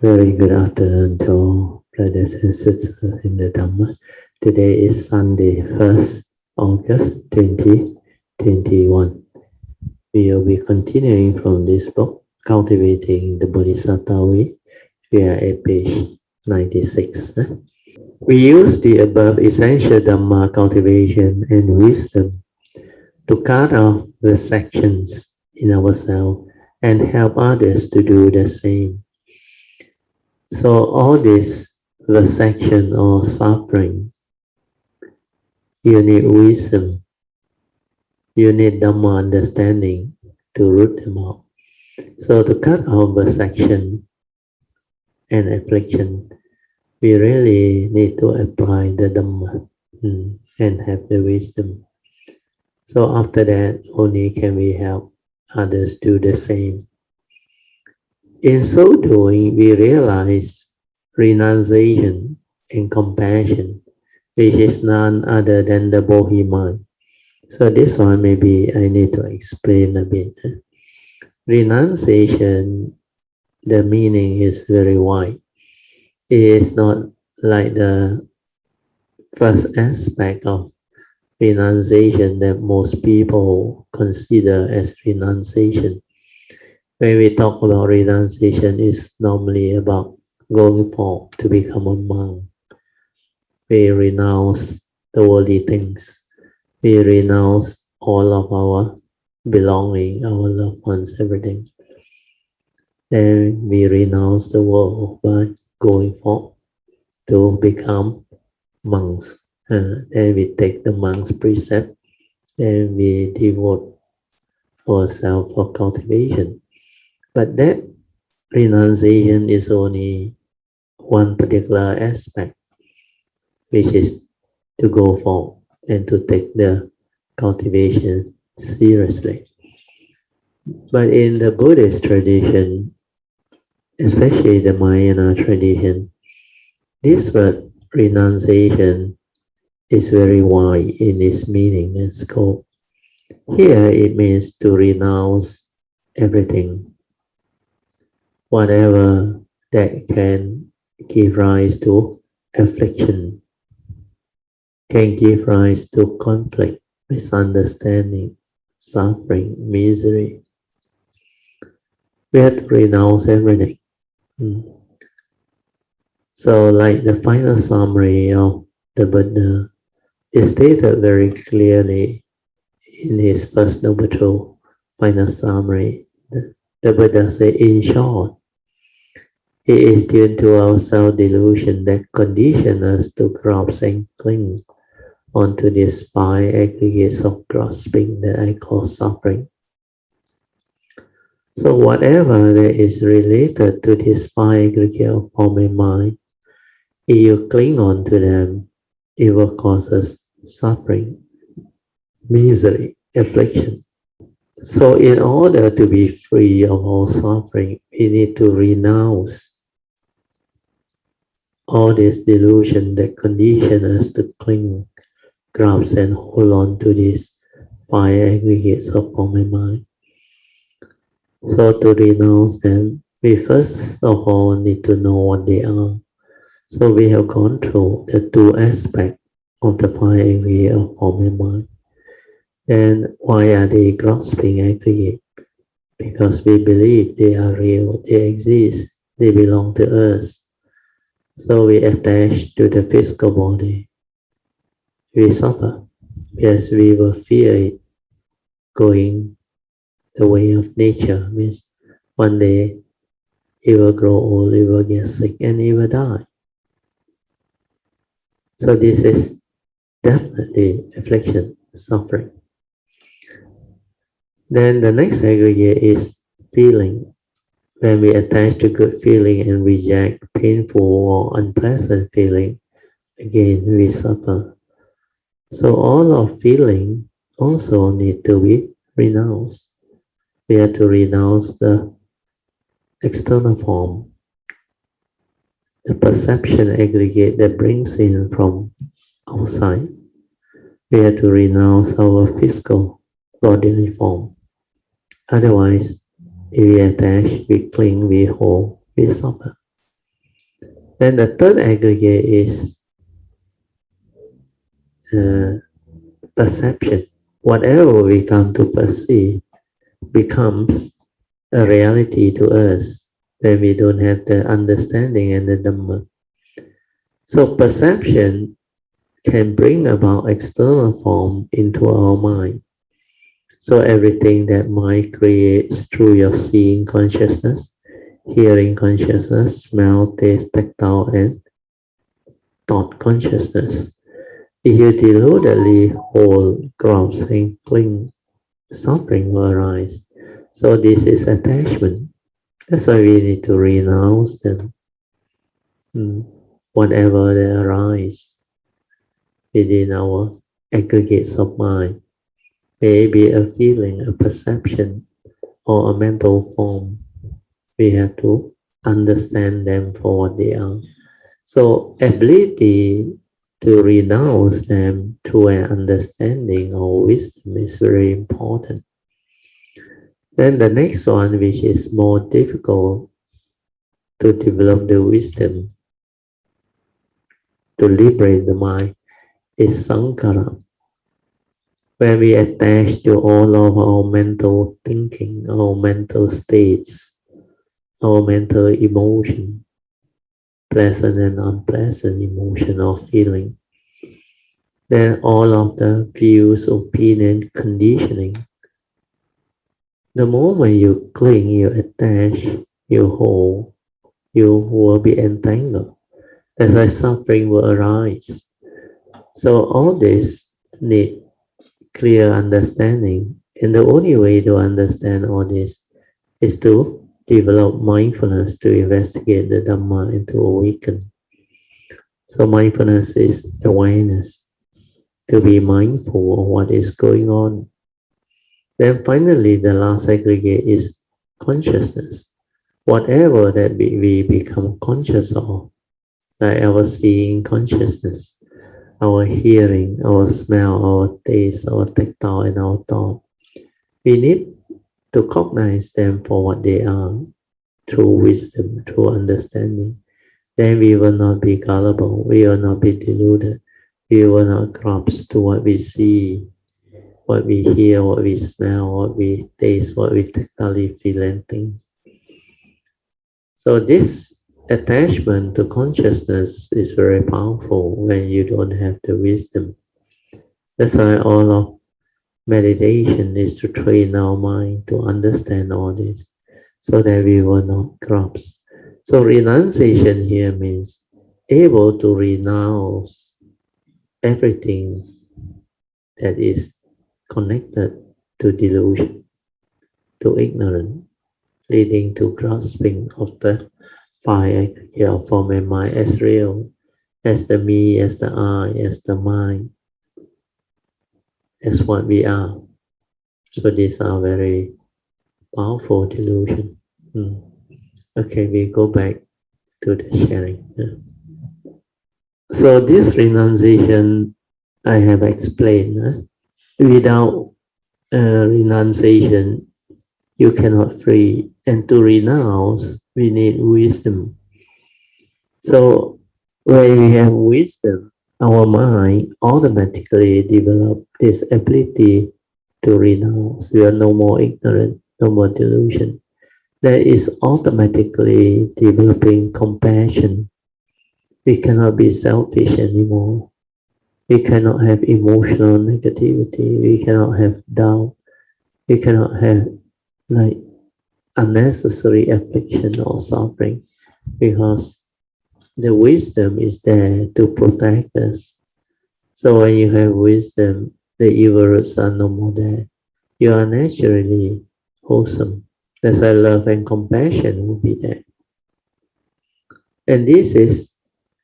Very good afternoon to all brothers and sisters in the Dhamma. Today is Sunday, 1st August 2021. We will be continuing from this book, Cultivating the Bodhisattva Way. We are at page 96. We use the above essential Dhamma cultivation and wisdom to cut off the sections in ourselves and help others to do the same. So all this vexation or suffering, you need wisdom, you need Dhamma understanding to root them out. So to cut off vexation and affliction, we really need to apply the Dhamma and have the wisdom. So after that, only can we help others do the same. In so doing, we realize renunciation and compassion, which is none other than the Bohemia. So this one maybe I need to explain a bit. Renunciation, the meaning is very wide. It is not like the first aspect of renunciation that most people consider as renunciation. When we talk about renunciation, it's normally about going forth to become a monk. We renounce the worldly things. We renounce all of our belonging, our loved ones, everything. Then we renounce the world by going forth to become monks. Then we take the monk's precept. Then we devote ourselves for cultivation. But that renunciation is only one particular aspect, which is to go for and to take the cultivation seriously. But in the Buddhist tradition, especially the Mahayana tradition, this word renunciation is very wide in its meaning and scope. Here it means to renounce everything, whatever that can give rise to affliction, can give rise to conflict, misunderstanding, suffering, misery. We have to renounce everything. So like the final summary of the Buddha is stated very clearly in his First Noble Truth final summary. The Buddha said, in short, it is due to our self-delusion that condition us to grasp and cling onto these five aggregates of grasping that I call suffering. So whatever that is related to these five aggregates of form and mind, if you cling on to them, it will cause us suffering, misery, affliction. So in order to be free of all suffering, we need to renounce all this delusion that condition us to cling, grasp and hold on to these five aggregates of form and mind. So to renounce them, we first of all need to know what they are. So we have gone through the two aspects of the five aggregates of form and mind. Then why are they grasping aggregate? Because we believe they are real, they exist, they belong to us. So we attach to the physical body. We suffer because we will fear it going the way of nature. Means one day it will grow old, it will get sick, and it will die. So this is definitely affliction, suffering. Then the next aggregate is feeling. When we attach to good feeling and reject painful or unpleasant feeling, again we suffer. So all of feeling also need to be renounced. We have to renounce the external form, the perception aggregate that brings in from outside. We have to renounce our physical bodily form. Otherwise, if we attach, we cling, we hold, we suffer. Then the third aggregate is perception. Whatever we come to perceive becomes a reality to us when we don't have the understanding and the Dhamma. So perception can bring about external form into our mind. So everything that mind creates through your seeing consciousness, hearing consciousness, smell, taste, tactile, and thought consciousness. If you deludedly hold, grasp, and cling, suffering will arise. So this is attachment. That's why we need to renounce them. Whatever they arise within our aggregates of mind, maybe a feeling, a perception, or a mental form, we have to understand them for what they are. So ability to renounce them through an understanding or wisdom is very important. Then the next one, which is more difficult to develop the wisdom to liberate the mind, is sankhara. When we attach to all of our mental thinking, our mental states, our mental emotion, pleasant and unpleasant emotion or feeling, then all of the views, opinion, conditioning, the moment you cling, you attach, you hold, you will be entangled. That's why suffering will arise. So all this need clear understanding. And the only way to understand all this is to develop mindfulness, to investigate the Dhamma and to awaken. So mindfulness is awareness, to be mindful of what is going on. Then finally, the last aggregate is consciousness. Whatever that we become conscious of, like our seeing consciousness, our hearing, our smell, our taste, our tactile, and our thought, we need to cognize them for what they are through wisdom, through understanding. Then we will not be gullible, we will not be deluded, we will not grasp to what we see, what we hear, what we smell, what we taste, what we tactily feel and think. So this attachment to consciousness is very powerful when you don't have the wisdom. That's why all of meditation is to train our mind to understand all this so that we will not grasp. So renunciation here means able to renounce everything that is connected to delusion, to ignorance, leading to grasping of the five aggregate form and mind as real, as the me, as the I, as the mind, as what we are. So these are very powerful delusion. Okay, we go back to the sharing. So this renunciation I have explained. Without renunciation, you cannot free. And to renounce, we need wisdom. So when we have wisdom, our mind automatically develop this ability to renounce. We are no more ignorant, no more delusion. That is automatically developing compassion. We cannot be selfish anymore. We cannot have emotional negativity. We cannot have doubt. We cannot have like unnecessary affliction or suffering because the wisdom is there to protect us. So when you have wisdom, the evil roots are no more there. You are naturally wholesome. That's why love and compassion will be there. And this is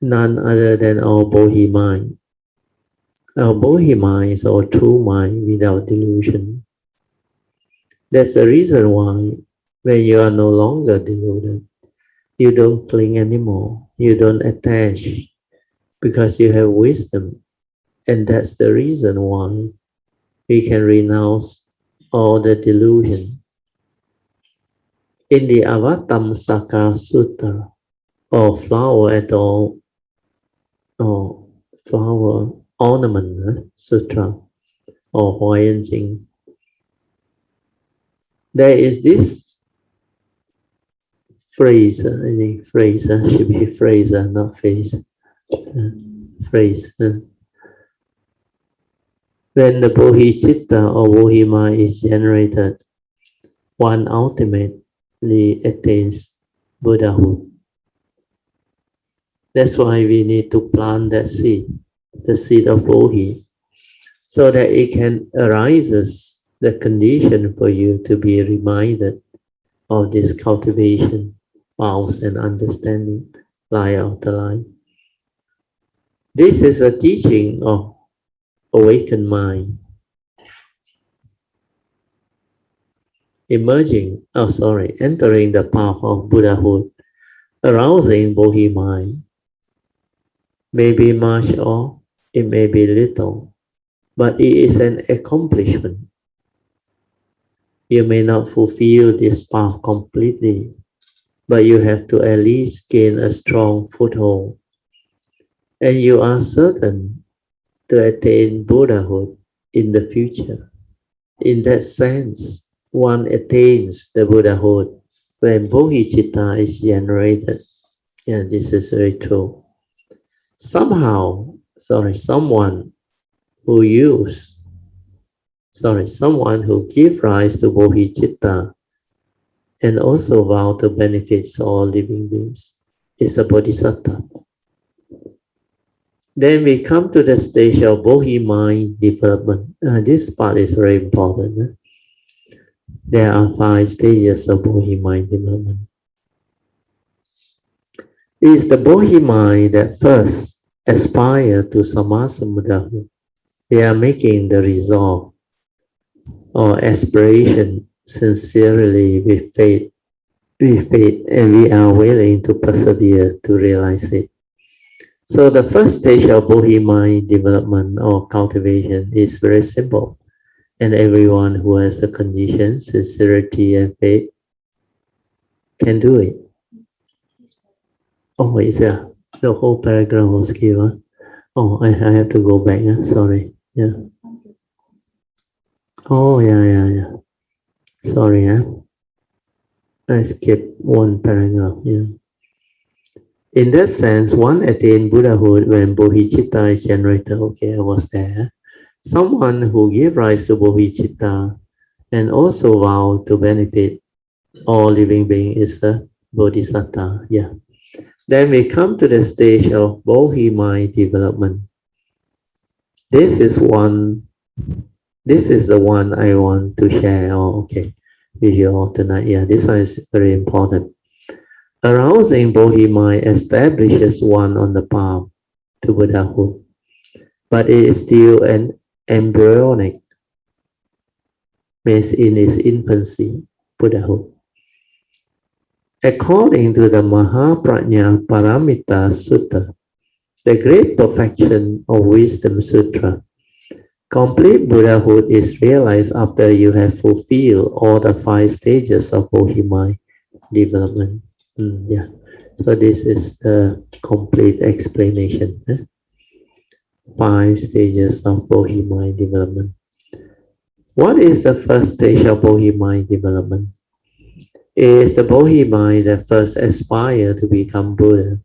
none other than our Bodhi mind. Our Bodhi mind is our true mind without delusion. That's the reason why when you are no longer deluded, you don't cling anymore. You don't attach because you have wisdom. And that's the reason why we can renounce all the delusion. In the Avatamsaka Sutta, or flower at all, or flower ornament sutra, or Hawaiian Jing. There is this phrase, I think phrase, should be phrase, not face. Phrase. When the Bodhisattva or Bohemia is generated, one ultimately attains Buddhahood. That's why we need to plant that seed, the seed of Bodhi, so that it can arise the condition for you to be reminded of this cultivation, vows and understanding, lie of the life. This is a teaching of awakened mind, entering the path of Buddhahood, arousing Bodhi mind. May be much or it may be little, but it is an accomplishment. You may not fulfill this path completely, but you have to at least gain a strong foothold. And you are certain to attain Buddhahood in the future. In that sense, one attains the Buddhahood when Bodhicitta is generated. Yeah, this is very true. Someone who gives rise to Bodhicitta and also vow to benefit all living beings is a Bodhisattva. Then we come to the stage of Bodhi mind development. This part is very important. There are 5 stages of Bodhi mind development. It is the Bodhi mind that first aspire to Sammasambuddhahood. We are making the resolve or aspiration sincerely with faith, and we are willing to persevere to realize it. So the first stage of Bodhi mind development or cultivation is very simple, and everyone who has the conditions, sincerity and faith can do it. Oh, is there? The whole paragraph was given. Oh, I have to go back. Sorry. Yeah. Oh, yeah. Sorry. I skipped one paragraph. Yeah. In that sense, one attains Buddhahood when Bodhicitta is generated. Okay, I was there. Someone who gives rise to Bodhicitta and also vow to benefit all living beings is a Bodhisattva. Yeah. Then we come to the stage of Bodhi mind development. This is the one I want to share. With you all tonight. Yeah, this one is very important. Arousing Bodhi mind establishes one on the path to Buddhahood, but it is still an embryonic, means in its infancy, Buddhahood. According to the Mahaprajna Paramita Sutta, the Great Perfection of Wisdom Sutra, complete Buddhahood is realized after you have fulfilled all the 5 stages of Bodhi mind development. Yeah, so this is the complete explanation. 5 stages of Bodhi mind development. What is the first stage of Bodhi mind development? It is the Bodhi mind that first aspire to become Buddha.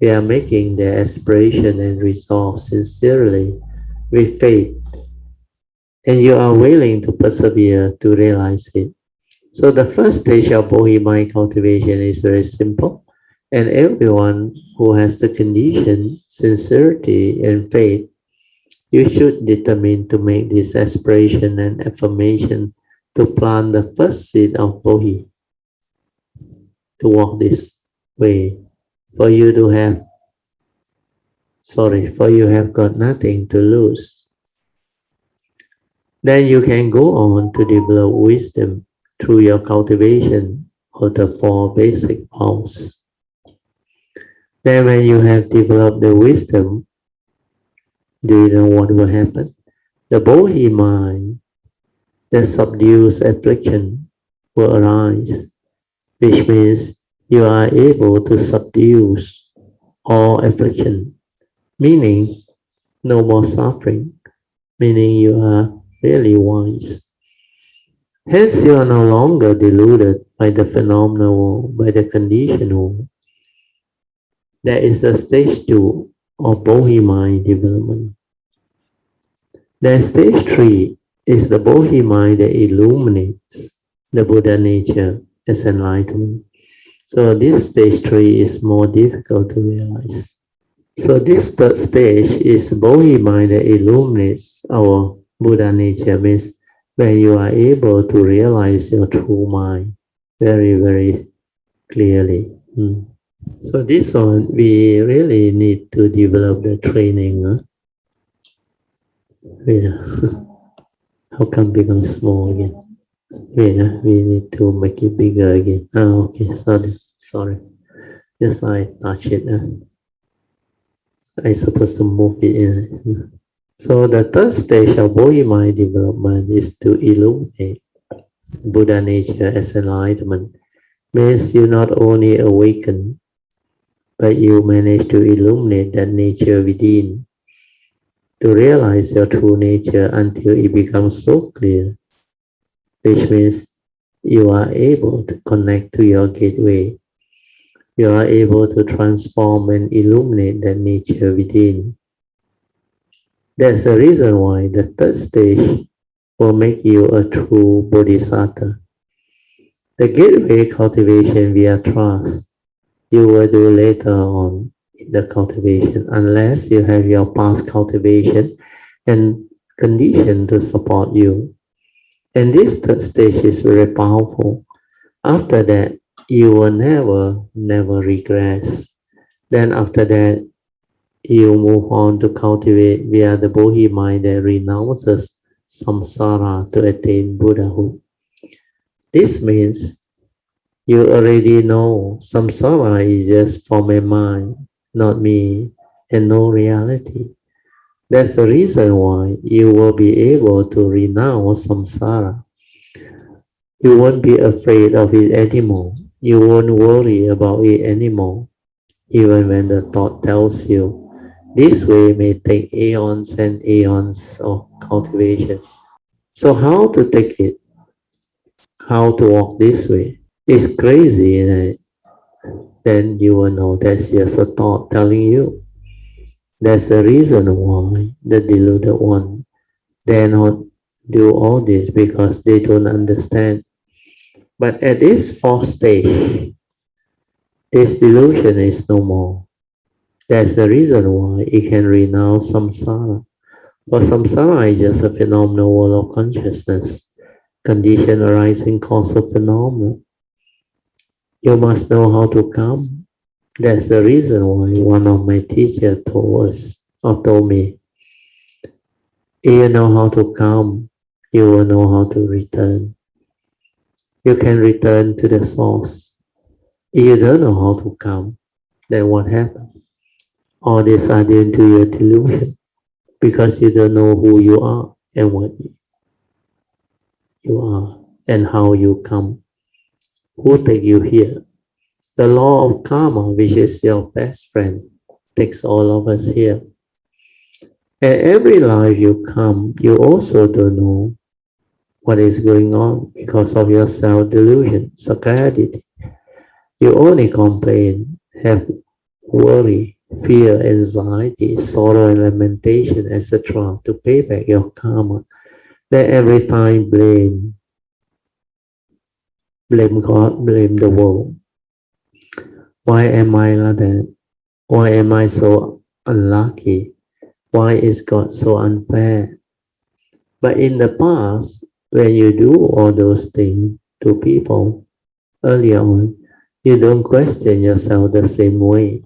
We are making the aspiration and resolve sincerely with faith, and you are willing to persevere to realize it. So the first stage of Bodhi mind cultivation is very simple, and everyone who has the condition, sincerity and faith, you should determine to make this aspiration and affirmation to plant the first seed of Bodhi, to walk this way. For you have got nothing to lose. Then you can go on to develop wisdom through your cultivation of the 4 basic vows. Then when you have developed the wisdom, do you know what will happen? The Bodhi mind that subdues affliction will arise, which means you are able to subdue all affliction, meaning no more suffering, meaning you are really wise. Hence, you are no longer deluded by the phenomenal world, by the conditional world. That is the stage 2 of Bohemia development. Then stage 3 is the Bohemia that illuminates the Buddha nature as enlightenment. So this stage 3 is more difficult to realize. So this third stage is Bohemia that illuminates our Buddha nature, means when you are able to realize your true mind very, very clearly. So this one, we really need to develop the training. Wait, how come become small again? Wait, we need to make it bigger again. Oh, okay, sorry. Just I touch it. I supposed to move it in. So the third stage of Bohemia development is to illuminate Buddha nature as enlightenment. Means you not only awaken, but you manage to illuminate that nature within, to realize your true nature until it becomes so clear, which means you are able to connect to your gateway. You are able to transform and illuminate that nature within. That's the reason why the third stage will make you a true Bodhisattva. The gateway cultivation via trust, you will do later on in the cultivation, unless you have your past cultivation and condition to support you. And this third stage is very powerful. After that, you will never regress. Then after that, you move on to cultivate via the Bohemia that renounces samsara to attain Buddhahood. This means you already know samsara is just for my mind, not me, and no reality. That's the reason why you will be able to renounce samsara. You won't be afraid of it anymore. You won't worry about it anymore, even when the thought tells you this way may take aeons and aeons of cultivation. So how to take it? How to walk this way? It's crazy, and then you will know that's just a thought telling you. That's the reason why the deluded one dare not do all this, because they don't understand. But at this fourth stage, this delusion is no more. That's the reason why it can renounce samsara. For samsara is just a phenomenal world of consciousness, condition arising causal phenomena. You must know how to come. That's the reason why one of my teachers told me, if you know how to come, you will know how to return. You can return to the source. If you don't know how to come, then what happens? All this are due to your delusion, because you don't know who you are and what you are and how you come. Who take you here? The law of karma, which is your best friend, takes all of us here. And every life you come, you also don't know what is going on because of your self-delusion, sakkayaditthi. You only complain, have worry, fear, anxiety, sorrow, and lamentation, etc. to pay back your karma. Then every time blame God, blame the world. Why am I like that? Why am I so unlucky? Why is God so unfair? But in the past, when you do all those things to people earlier on, you don't question yourself the same way.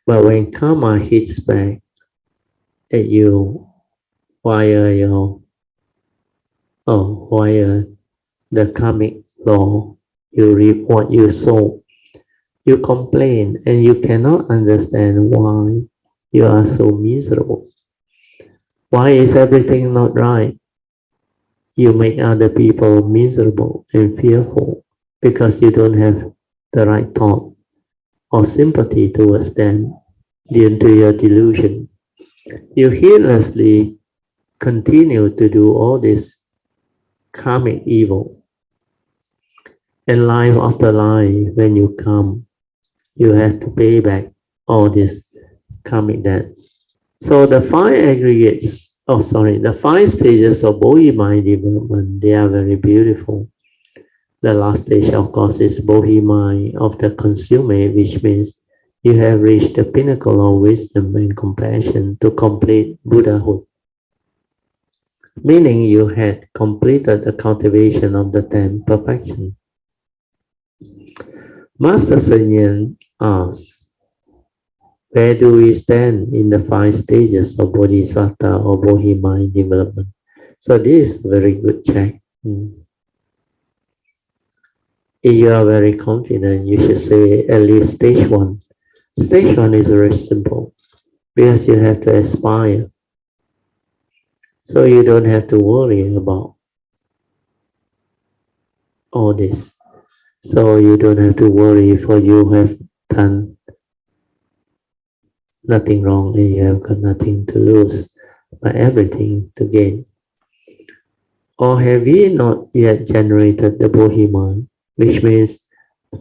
But when karma hits back at you via the karmic law, you reap what you sow. You complain and you cannot understand why you are so miserable. Why is everything not right? You make other people miserable and fearful because you don't have the right thought. or sympathy towards them due to your delusion. You heedlessly continue to do all this karmic evil. And life after life, when you come, you have to pay back all this karmic debt. So the the 5 stages of Bohemia development, they are very beautiful. The last stage, of course, is Bohemia of the consummate, which means you have reached the pinnacle of wisdom and compassion to complete Buddhahood. Meaning you had completed the cultivation of the 10 perfections. Master Sun Yan asks, where do we stand in the 5 stages of Bodhisattva or Bohemia development? So this is a very good check. If you are very confident, you should say at least stage 1. Stage 1 is very simple because you have to aspire. So you don't have to worry about all this. So you don't have to worry for you have done nothing wrong and you have got nothing to lose, but everything to gain. Or have we not yet generated the Bohemia, which means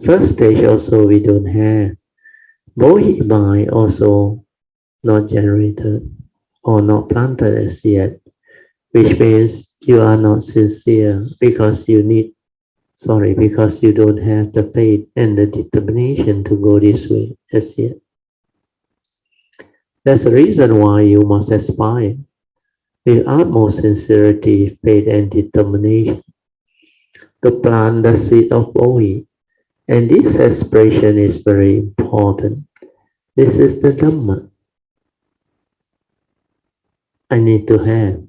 first stage also we don't have. Bohemia also not generated or not planted as yet, which means you are not sincere because you don't have the faith and the determination to go this way as yet. That's the reason why you must aspire with utmost sincerity, faith, and determination to plant the seed of Bodhi. And this aspiration is very important. This is the Dhamma I need to have.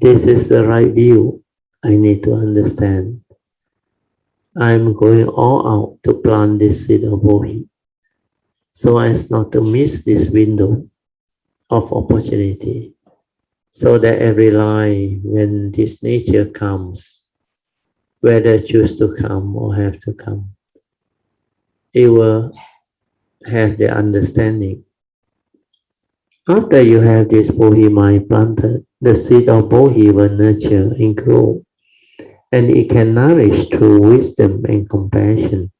This is the right view I need to understand. I'm going all out to plant this seed of Bodhi so as not to miss this window of opportunity, so that every life when this nature comes, whether choose to come or have to come, it will have the understanding. After you have this Bodhi mind planted, the seed of Bodhi will nurture and grow, and it can nourish through wisdom and compassion.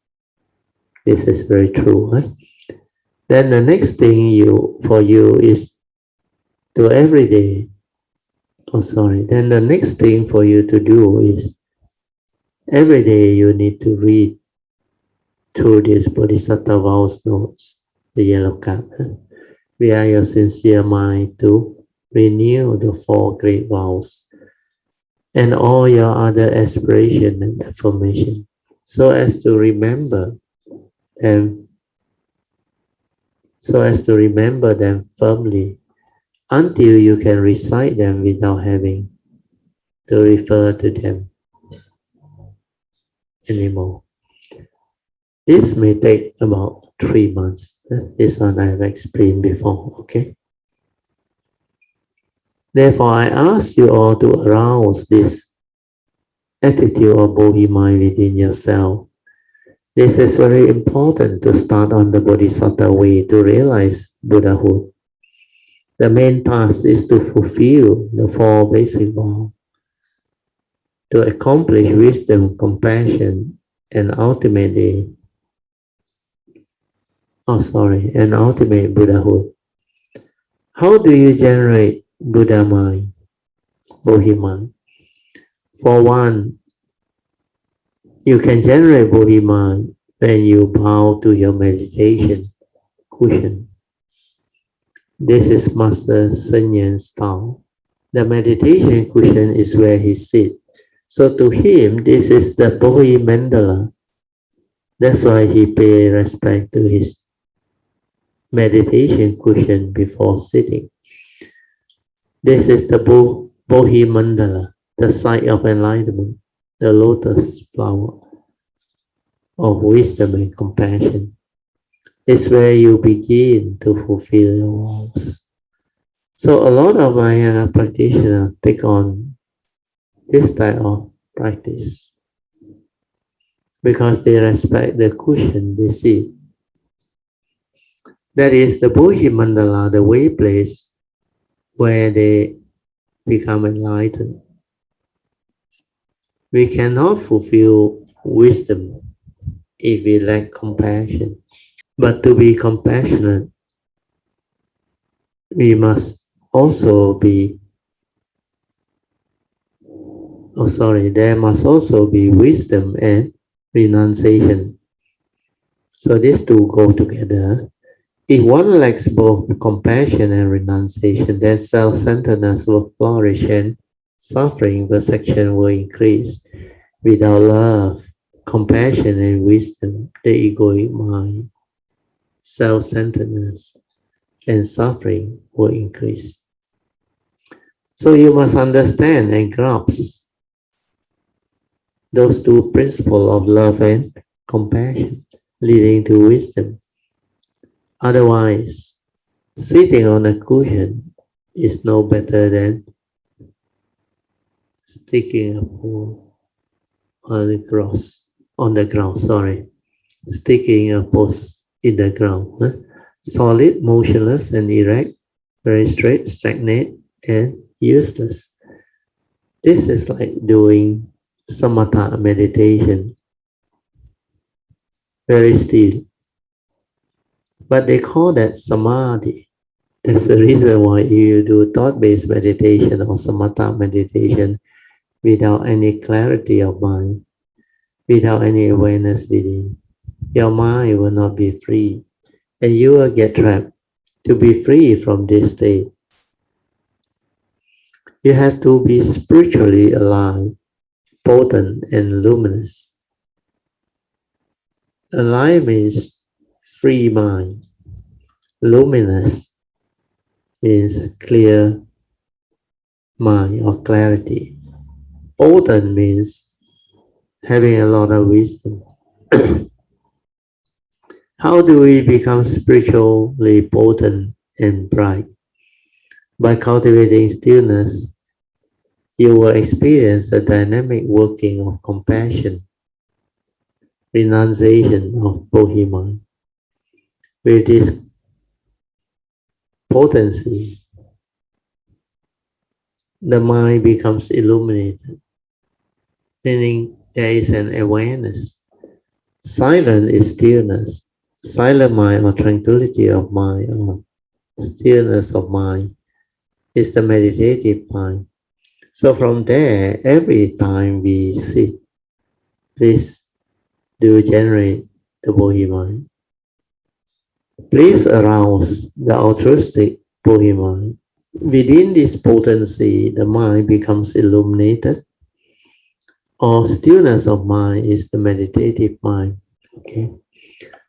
This is very true. Right? Then the next thing for you is to every day. Then the next thing for you to do is every day you need to read through this Bodhisattva vows notes, the yellow card. Via your sincere mind to renew the 4 great vows and all your other aspiration and affirmation, so as to remember them firmly until you can recite them without having to refer to them anymore. This may take about 3 months. This one I have explained before, okay? Therefore, I ask you all to arouse this attitude of Bohemia within yourself. This is very important to start on the Bodhisattva way to realize Buddhahood. The main task is to fulfill the 4 basic vows, to accomplish wisdom, compassion, and ultimate Buddhahood. How do you generate Buddha mind, Bohemia? For one, you can generate Bohemia when you bow to your meditation cushion. This is Master Sun Yan's style. The meditation cushion is where he sits. So to him, this is the Bodhi mandala. That's why he pays respect to his meditation cushion before sitting. This is the Bodhi mandala, the site of enlightenment, the lotus flower of wisdom and compassion. It's where you begin to fulfill your vows. So a lot of Mahayana practitioners take on this type of practice because they respect the cushion they sit. That is the Bohemian mandala, the way place where they become enlightened. We cannot fulfill wisdom if we lack compassion. But to be compassionate, we must also be, there must also be wisdom and renunciation. So these two go together. If one lacks both compassion and renunciation, then self-centeredness will flourish and suffering, perception will increase. Without love, compassion, and wisdom, the egoic mind, self-centeredness, and suffering will increase. So you must understand and grasp those two principles of love and compassion, leading to wisdom. Otherwise, sitting on a cushion is no better than sticking a pole on the ground, sticking a post in the ground. Solid, motionless, and erect, very straight, stagnant, and useless. This is like doing samatha meditation, very still. But they call that samadhi. That's the reason why you do thought-based meditation or samatha meditation without any clarity of mind, without any awareness within. Your mind will not be free, and you will get trapped. To be free from this state, you have to be spiritually alive, potent, and luminous. Alive means free mind. Luminous means clear mind or clarity. Potent means having a lot of wisdom. How do we become spiritually potent and bright? By cultivating stillness, you will experience the dynamic working of compassion, renunciation of Bohemia. With this potency, the mind becomes illuminated, meaning there is an awareness. Silent is stillness. Silent mind or tranquility of mind or stillness of mind is the meditative mind. So from there, every time we sit, please do generate the Bohemia. Please arouse the altruistic Bohemia. Within this potency, the mind becomes illuminated, or stillness of mind is the meditative mind. Okay.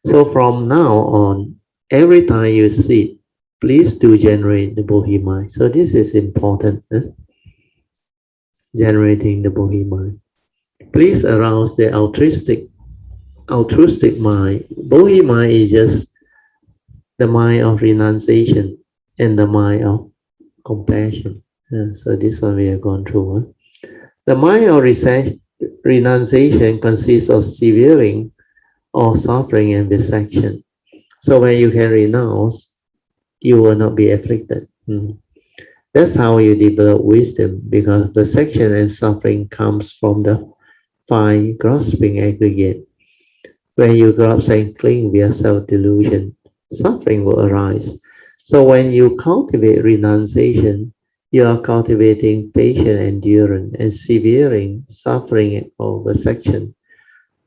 So from now on, every time you sit, please do generate the Bohemia. So this is important. Generating the Bohemia. Please arouse the altruistic mind. Bohemia is just the mind of renunciation and the mind of compassion. So this one we have gone through. The mind of renunciation consists of severing or suffering and dissection. So when you can renounce, you will not be afflicted. That's how you develop wisdom, because perception and suffering comes from the fine grasping aggregate. When you grasp and cling via self-delusion, suffering will arise. So when you cultivate renunciation, you are cultivating patient endurance and severing suffering or perception.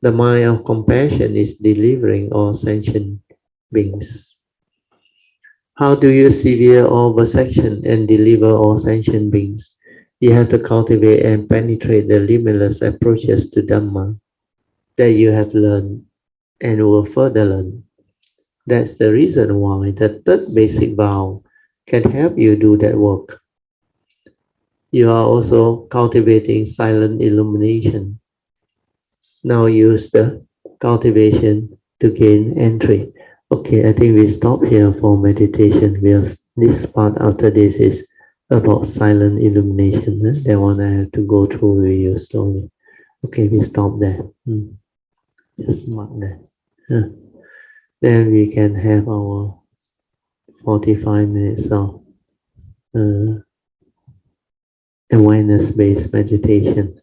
The mind of compassion is delivering all sentient beings. How do you sever all perception and deliver all sentient beings? You have to cultivate and penetrate the limitless approaches to Dhamma that you have learned and will further learn. That's the reason why the third basic vow can help you do that work. You are also cultivating silent illumination. Now use the cultivation to gain entry. Okay, I think we stop here for meditation, because this part after this is about silent illumination. That one I have to go through with you slowly. Okay, we stop there. Just mark that. Then we can have our 45 minutes of awareness-based meditation.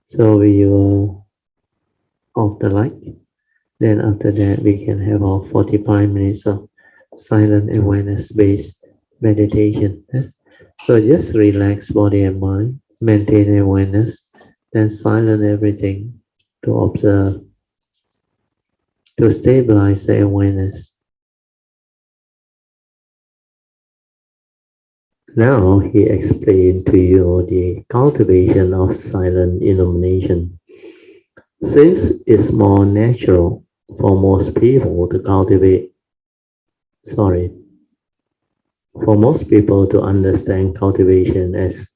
So we will off the light. Then after that, we can have our 45 minutes of silent awareness-based meditation. So just relax body and mind, maintain awareness, then silence everything to observe, to stabilize the awareness. Now he explained to you the cultivation of silent illumination. Since it's more natural for most people to understand cultivation as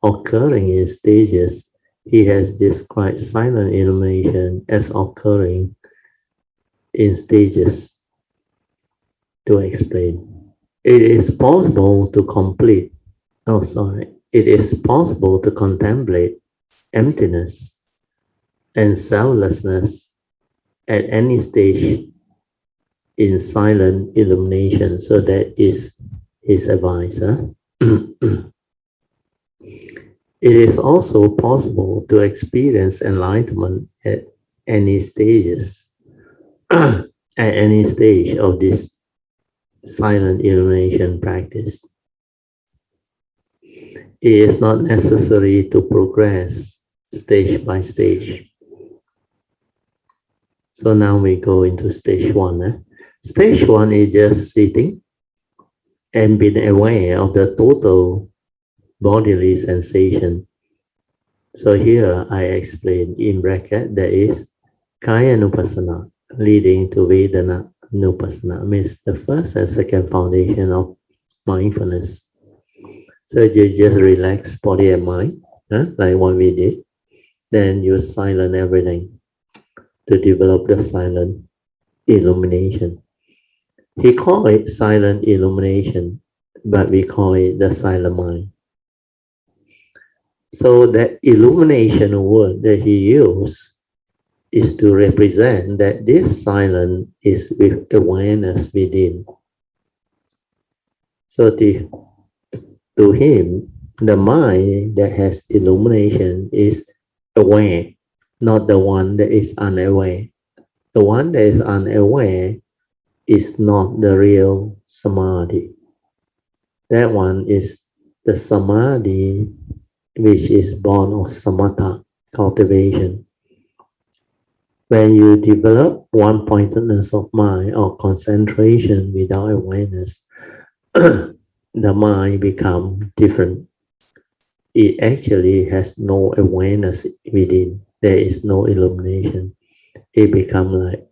occurring in stages, he has described silent illumination as occurring in stages to explain. It is possible to contemplate emptiness and selflessness at any stage in silent illumination. So that is his advice. It is also possible to experience enlightenment at any stages, at any stage of this silent illumination practice. It is not necessary to progress stage by stage. So now we go into stage one. Stage one is just sitting and being aware of the total bodily sensation. So here I explain in bracket that is Kaya Nupassana leading to Vedana Nupassana, means the first and second foundation of mindfulness. So you just relax body and mind, like what we did. Then you silence everything to develop the silent illumination. He called it silent illumination, but we call it the silent mind. So that illumination word that he used is to represent that this silence is with awareness within. So to him, the mind that has illumination is aware, not the one that is unaware. The one that is unaware is not the real samadhi. That one is the samadhi which is born of samatha, cultivation. When you develop one-pointedness of mind or concentration without awareness, the mind becomes different. It actually has no awareness within. There is no illumination. It becomes like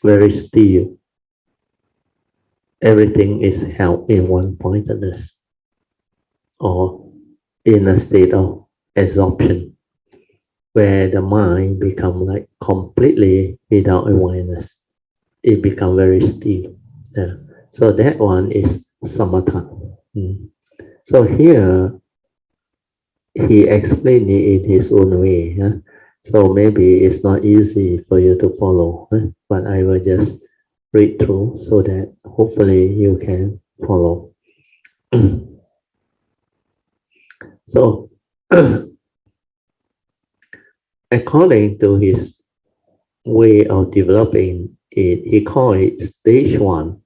very still. Everything is held in one-pointedness or in a state of absorption, where the mind becomes like completely without awareness. It becomes very still. So that one is samatha. So here he explained it in his own way. So maybe it's not easy for you to follow, but I will just read through so that hopefully you can follow. So according to his way of developing it, he called it stage one.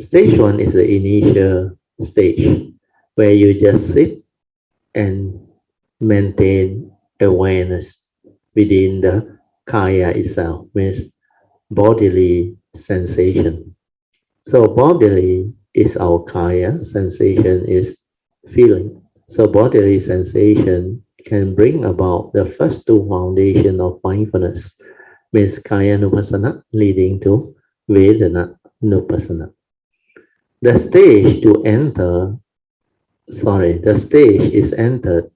Stage one is the initial stage where you just sit and maintain awareness within the kaya itself, means bodily sensation. So bodily is our kaya, sensation is feeling. So bodily sensation can bring about the first two foundations of mindfulness, means kaya nupassana leading to vedana nupassana. The stage is entered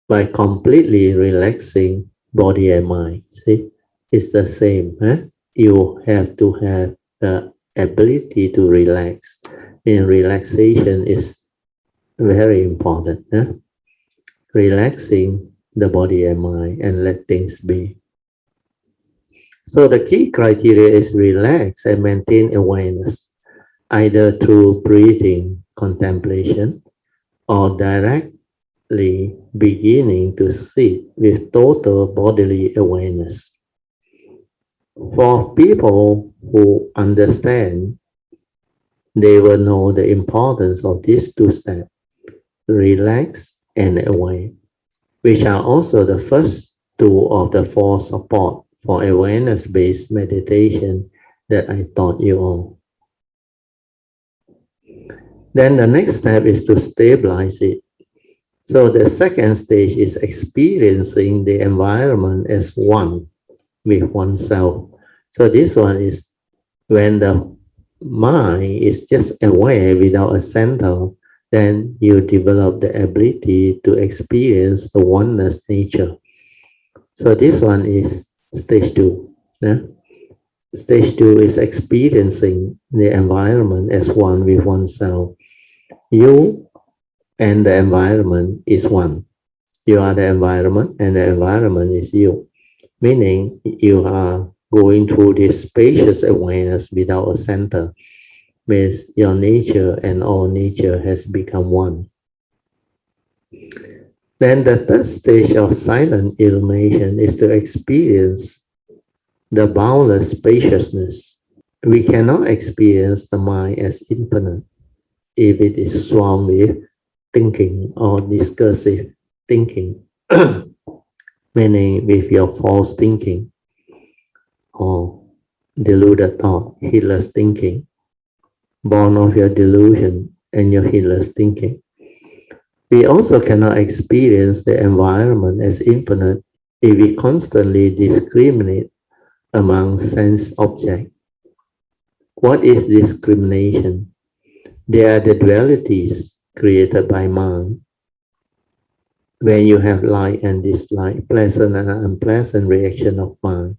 by completely relaxing body and mind. See, it's the same. You have to have the ability to relax. And relaxation is very important. Relaxing the body and mind and let things be. So the key criteria is relax and maintain awareness. either through breathing contemplation or directly beginning to sit with total bodily awareness. For people who understand, they will know the importance of these two steps, relax and aware, which are also the first two of the four support for awareness-based meditation that I taught you all. Then the next step is to stabilize it. So the second stage is experiencing the environment as one with oneself. So this one is when the mind is just aware without a center, then you develop the ability to experience the oneness nature. So this one is stage 2. Yeah? Stage 2 is experiencing the environment as one with oneself. You and the environment is one. You are the environment and the environment is you. Meaning you are going through this spacious awareness without a center. Means your nature and all nature has become one. Then the third stage of silent illumination is to experience the boundless spaciousness. We cannot experience the mind as infinite if it is swarmed with thinking or discursive thinking, meaning with your false thinking or deluded thought, heedless thinking, born of your delusion and your heedless thinking. We also cannot experience the environment as infinite if we constantly discriminate among sense objects. What is discrimination? They are the dualities created by mind. When you have like and dislike, pleasant and unpleasant reaction of mind,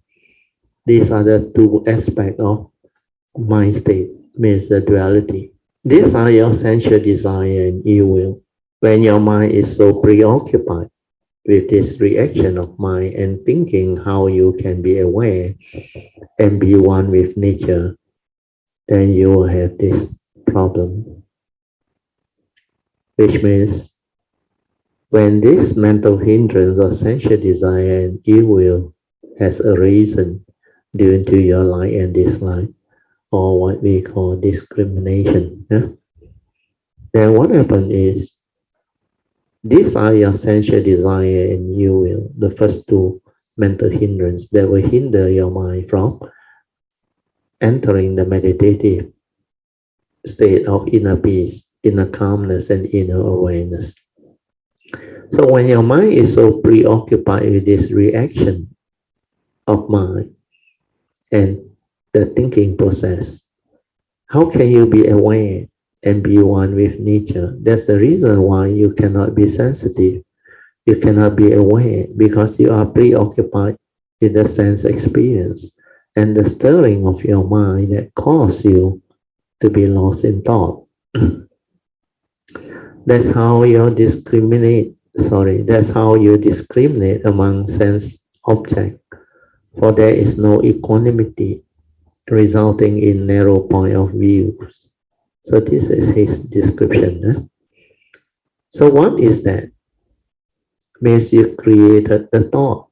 these are the two aspects of mind state, means the duality. These are your sensual desire and ill will. When your mind is so preoccupied with this reaction of mind and thinking how you can be aware and be one with nature, then you will have this problem. Which means when this mental hindrance or sensual desire and ill will has arisen due to your like and dislike, or what we call discrimination, then what happens is these are your sensual desire and ill will, the first two mental hindrance that will hinder your mind from entering the meditative state of inner peace, inner calmness, and inner awareness. So when your mind is so preoccupied with this reaction of mind and the thinking process, how can you be aware and be one with nature? That's the reason why you cannot be sensitive. You cannot be aware because you are preoccupied with the sense experience and the stirring of your mind that cause you to be lost in thought. That's how you discriminate among sense objects, for there is no equanimity, resulting in narrow point of views. So this is his description. So what is that? Means you created the thought.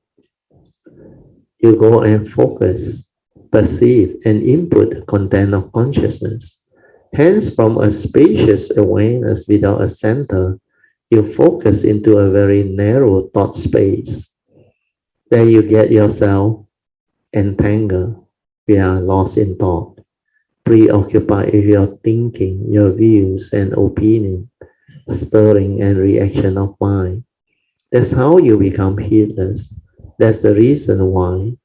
You go and focus, perceive, and input the content of consciousness. Hence, from a spacious awareness without a center, you focus into a very narrow thought space. There you get yourself entangled. We are lost in thought, preoccupied with your thinking, your views and opinion, stirring and reaction of mind. That's how you become heedless. That's the reason why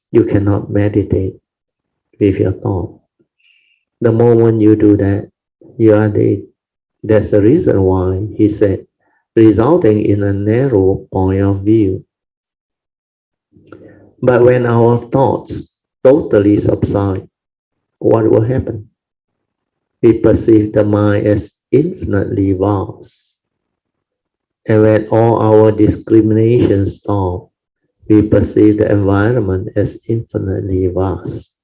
you cannot meditate with your thought. The moment you do that, you are dead. That's the reason why he said, resulting in a narrow point of view. But when our thoughts totally subside, what will happen? We perceive the mind as infinitely vast. And when all our discriminations stop, we perceive the environment as infinitely vast.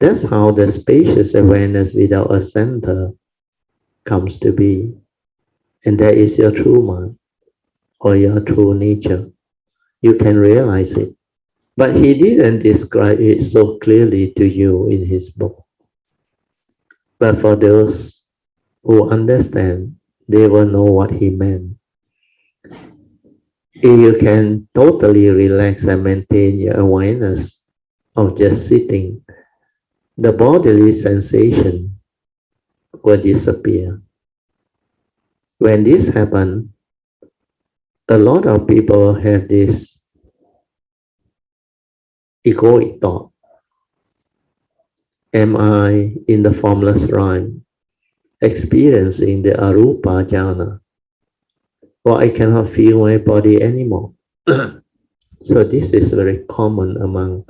That's how the spacious awareness without a center comes to be. And that is your true mind or your true nature. You can realize it. But he didn't describe it so clearly to you in his book. But for those who understand, they will know what he meant. If you can totally relax and maintain your awareness of just sitting, the bodily sensation will disappear. When this happens, a lot of people have this egoic thought. Am I in the formless rhyme, experiencing the arupa jhana? Or I cannot feel my body anymore. So this is very common among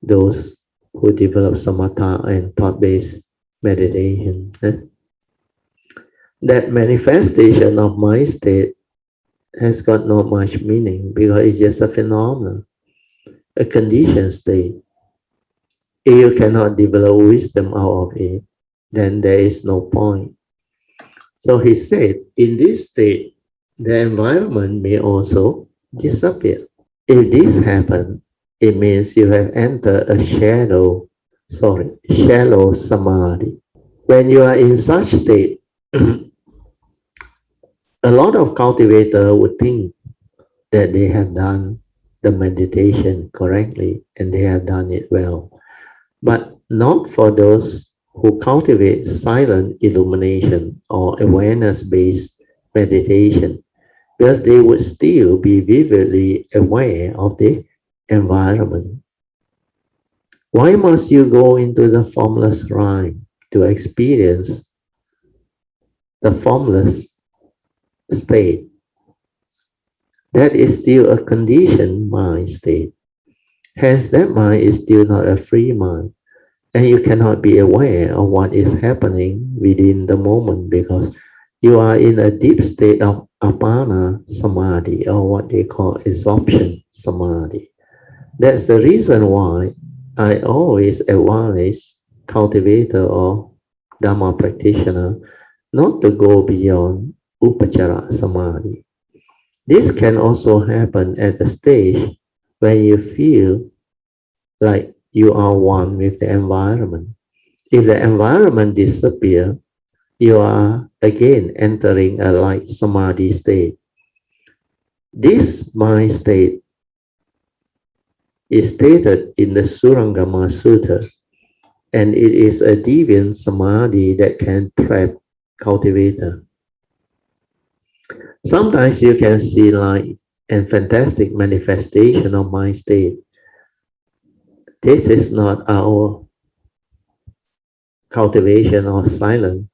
those who develop samatha and thought-based meditation. That manifestation of mind state has got not much meaning because it's just a phenomenon, a conditioned state. If you cannot develop wisdom out of it, then there is no point. So he said, in this state, the environment may also disappear. If this happens, it means you have entered a shallow samadhi. When you are in such state, a lot of cultivators would think that they have done the meditation correctly and they have done it well. But not for those who cultivate silent illumination or awareness-based meditation, because they would still be vividly aware of the environment. Why must you go into the formless rhyme to experience the formless state? That is still a conditioned mind state. Hence, that mind is still not a free mind. And you cannot be aware of what is happening within the moment because you are in a deep state of apana samadhi, or what they call absorption samadhi. That's the reason why I always advise cultivator or Dhamma practitioner not to go beyond upachara samadhi. This can also happen at the stage when you feel like you are one with the environment. If the environment disappears, you are again entering a light samadhi state. This mind state is stated in the Surangama Sutta, and it is a deviant samadhi that can trap cultivator. Sometimes you can see light and fantastic manifestation of mind state. This is not our cultivation of silent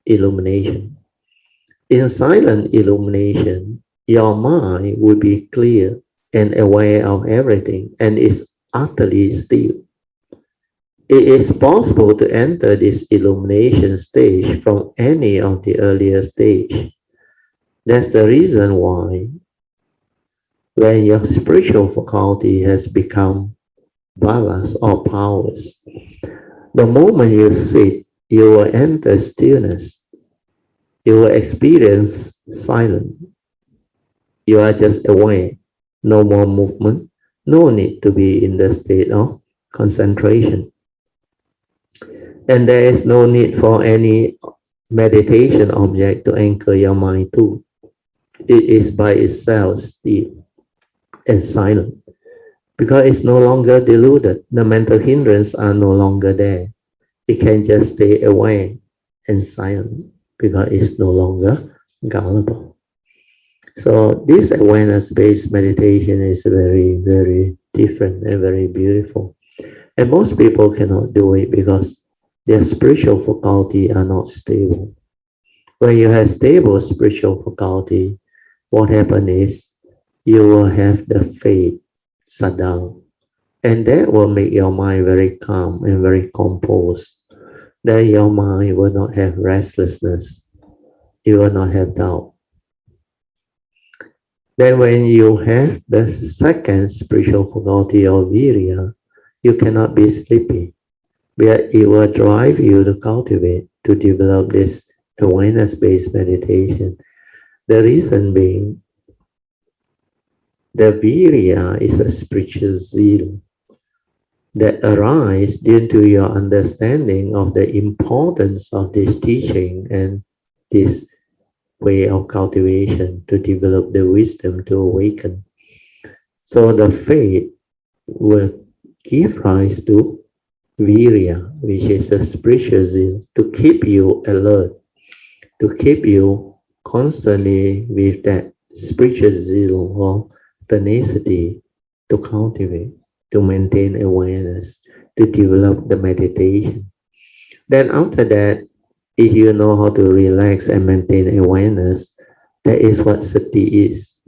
illumination. In silent illumination, your mind will be clear and aware of everything and is utterly still. It is possible to enter this illumination stage from any of the earlier stage. That's the reason why when your spiritual faculty has become balance or powers, the moment you sit, you will enter stillness. You will experience silence. You are just aware. No more movement. No need to be in the state of concentration. And there is no need for any meditation object to anchor your mind to. It is by itself still and silent. Because it's no longer deluded. The mental hindrances are no longer there. It can just stay aware and silent because it's no longer gullible. So this awareness-based meditation is very, very different and very beautiful. And most people cannot do it because their spiritual faculty are not stable. When you have stable spiritual faculty, what happens is you will have the faith sadhana, and that will make your mind very calm and very composed. Then your mind will not have restlessness. You will not have doubt. Then when you have the second spiritual faculty of virya, you cannot be sleepy. where it will drive you to cultivate, to develop this awareness-based meditation. The reason being, the virya is a spiritual zeal that arises due to your understanding of the importance of this teaching and this way of cultivation to develop the wisdom to awaken. So the faith will give rise to virya, which is a spiritual zeal, to keep you alert, to keep you constantly with that spiritual zeal or tenacity to cultivate, to maintain awareness, to develop the meditation. Then after that, if you know how to relax and maintain awareness, that is what sati is.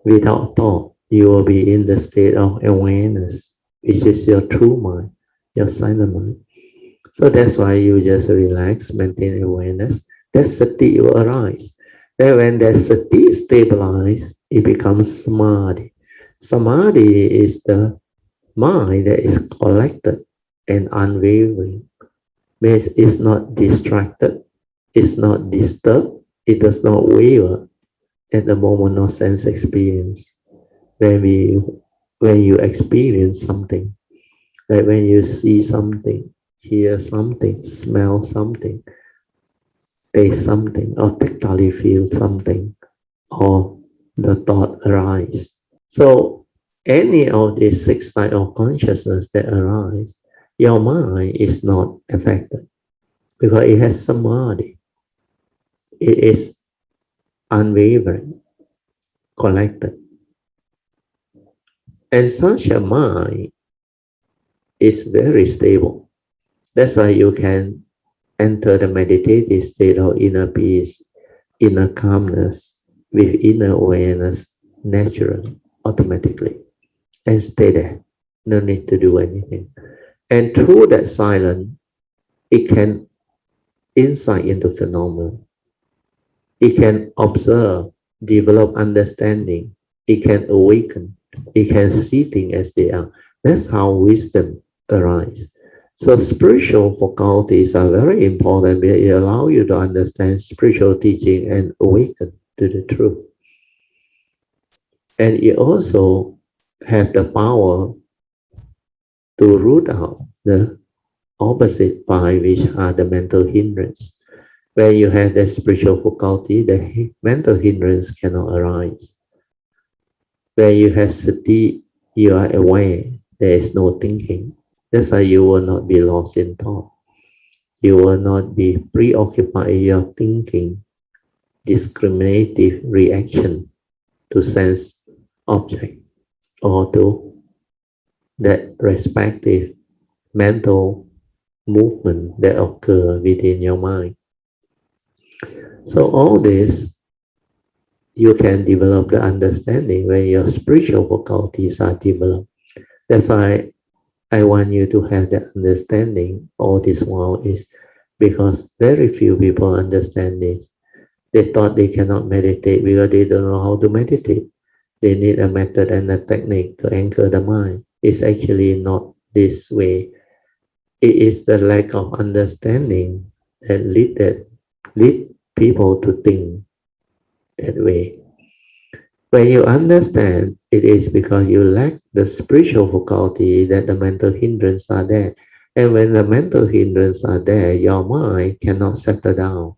Without thought, you will be in the state of awareness, which is your true mind, your silent mind. So that's why you just relax, maintain awareness. That sati will arise. Then when that sati stabilizes, it becomes samadhi. Samadhi is the mind that is collected and unwavering. Means it's not distracted, it's not disturbed, it does not waver at the moment of sense experience. When you experience something, like when you see something, hear something, smell something, taste something, or tactily feel something, or the thought arise. So any of these six types of consciousness that arise, your mind is not affected because it has samadhi. It is unwavering, collected. And such a mind is very stable. That's why you can enter the meditative state of inner peace, inner calmness, with inner awareness naturally, automatically, and stay there. No need to do anything. And through that silence, it can insight into phenomena. It can observe, develop understanding. It can awaken. It can see things as they are. That's how wisdom arises. So spiritual faculties are very important. They allow you to understand spiritual teaching and awaken to the truth. And it also have the power to root out the opposite by which are the mental hindrance. Where you have the spiritual faculty, the mental hindrance cannot arise. Where you have sati, you are aware, there is no thinking. That's why you will not be lost in thought. You will not be preoccupied in your thinking, discriminative reaction to sense object or to that respective mental movement that occur within your mind. So all this, you can develop the understanding when your spiritual faculties are developed. That's why I want you to have that understanding all this while is because very few people understand this. They thought they cannot meditate because they don't know how to meditate. They need a method and a technique to anchor the mind. It's actually not this way. It is the lack of understanding that lead people to think that way. When you understand, it is because you lack the spiritual faculty that the mental hindrance are there. And when the mental hindrance are there, your mind cannot settle down.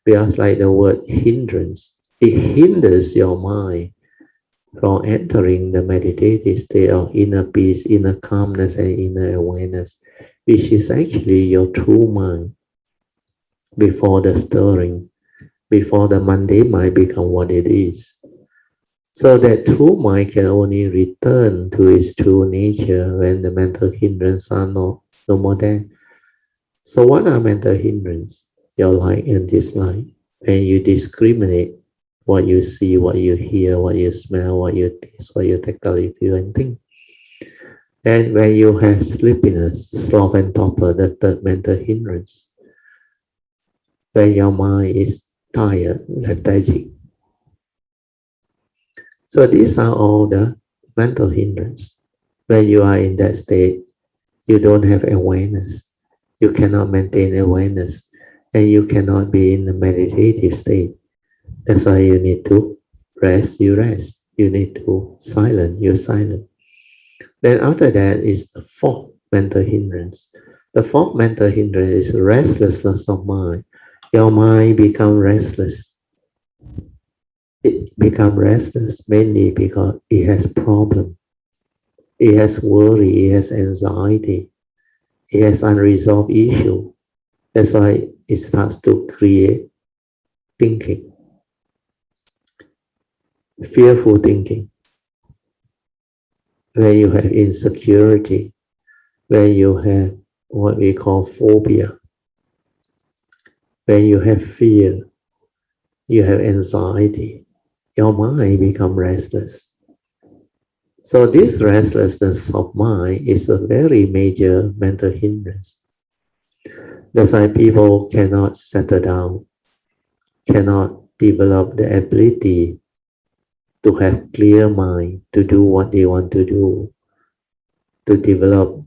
Because like the word hindrance, it hinders your mind from entering the meditative state of inner peace, inner calmness, and inner awareness, which is actually your true mind before the stirring, before the mundane mind become what it is. So that true mind can only return to its true nature when the mental hindrance are no more there. So what are mental hindrance? Your like and dislike. When you discriminate what you see, what you hear, what you smell, what you taste, what you tactily feel and think. And when you have sleepiness, sloth and torpor, the third mental hindrance. When your mind is tired, lethargic. So these are all the mental hindrance. When you are in that state, you don't have awareness. you cannot maintain awareness, and you cannot be in the meditative state. That's why you need to rest, you rest. You need to silent, you silent. Then after that is the fourth mental hindrance. The fourth mental hindrance is restlessness of mind. Your mind become restless. It become restless mainly because it has problem. It has worry, it has anxiety, it has unresolved issue. That's why it starts to create thinking, fearful thinking, where you have insecurity, where you have what we call phobia, where you have fear, you have anxiety, your mind become restless. So this restlessness of mind is a very major mental hindrance. That's why people cannot settle down, cannot develop the ability to have clear mind, to do what they want to do, to develop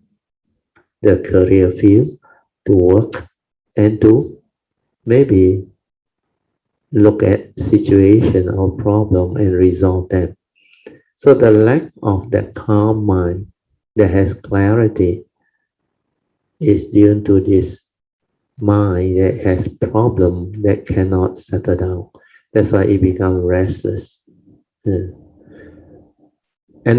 the career field, to work, and to maybe look at situation or problem and resolve them. So the lack of that calm mind that has clarity is due to this mind that has problem that cannot settle down. That's why it becomes restless. And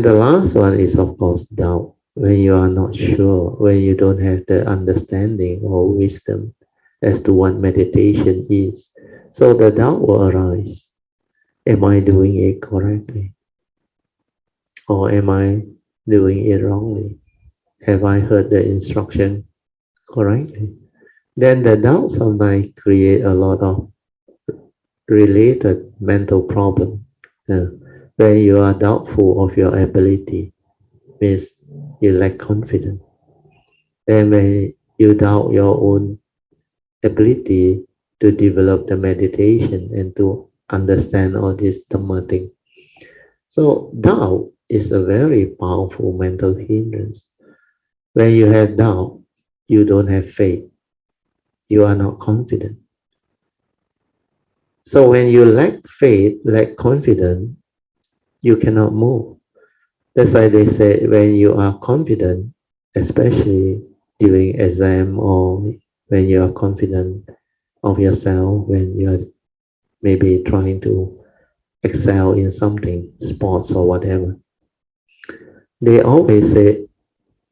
the last one is, of course, doubt. When you are not sure, when you don't have the understanding or wisdom as to what meditation is. So the doubt will arise. Am I doing it correctly? Or am I doing it wrongly? Have I heard the instruction correctly? Then the doubt sometimes create a lot of related mental problem. When you are doubtful of your ability, means you lack confidence. Then when you doubt your own ability to develop the meditation and to understand all this Dhamma thing. So doubt is a very powerful mental hindrance. When you have doubt, you don't have faith. You are not confident. So when you lack faith, lack confidence, you cannot move. That's why they say when you are confident, especially during exam or when you are confident of yourself, when you are maybe trying to excel in something, sports or whatever, they always say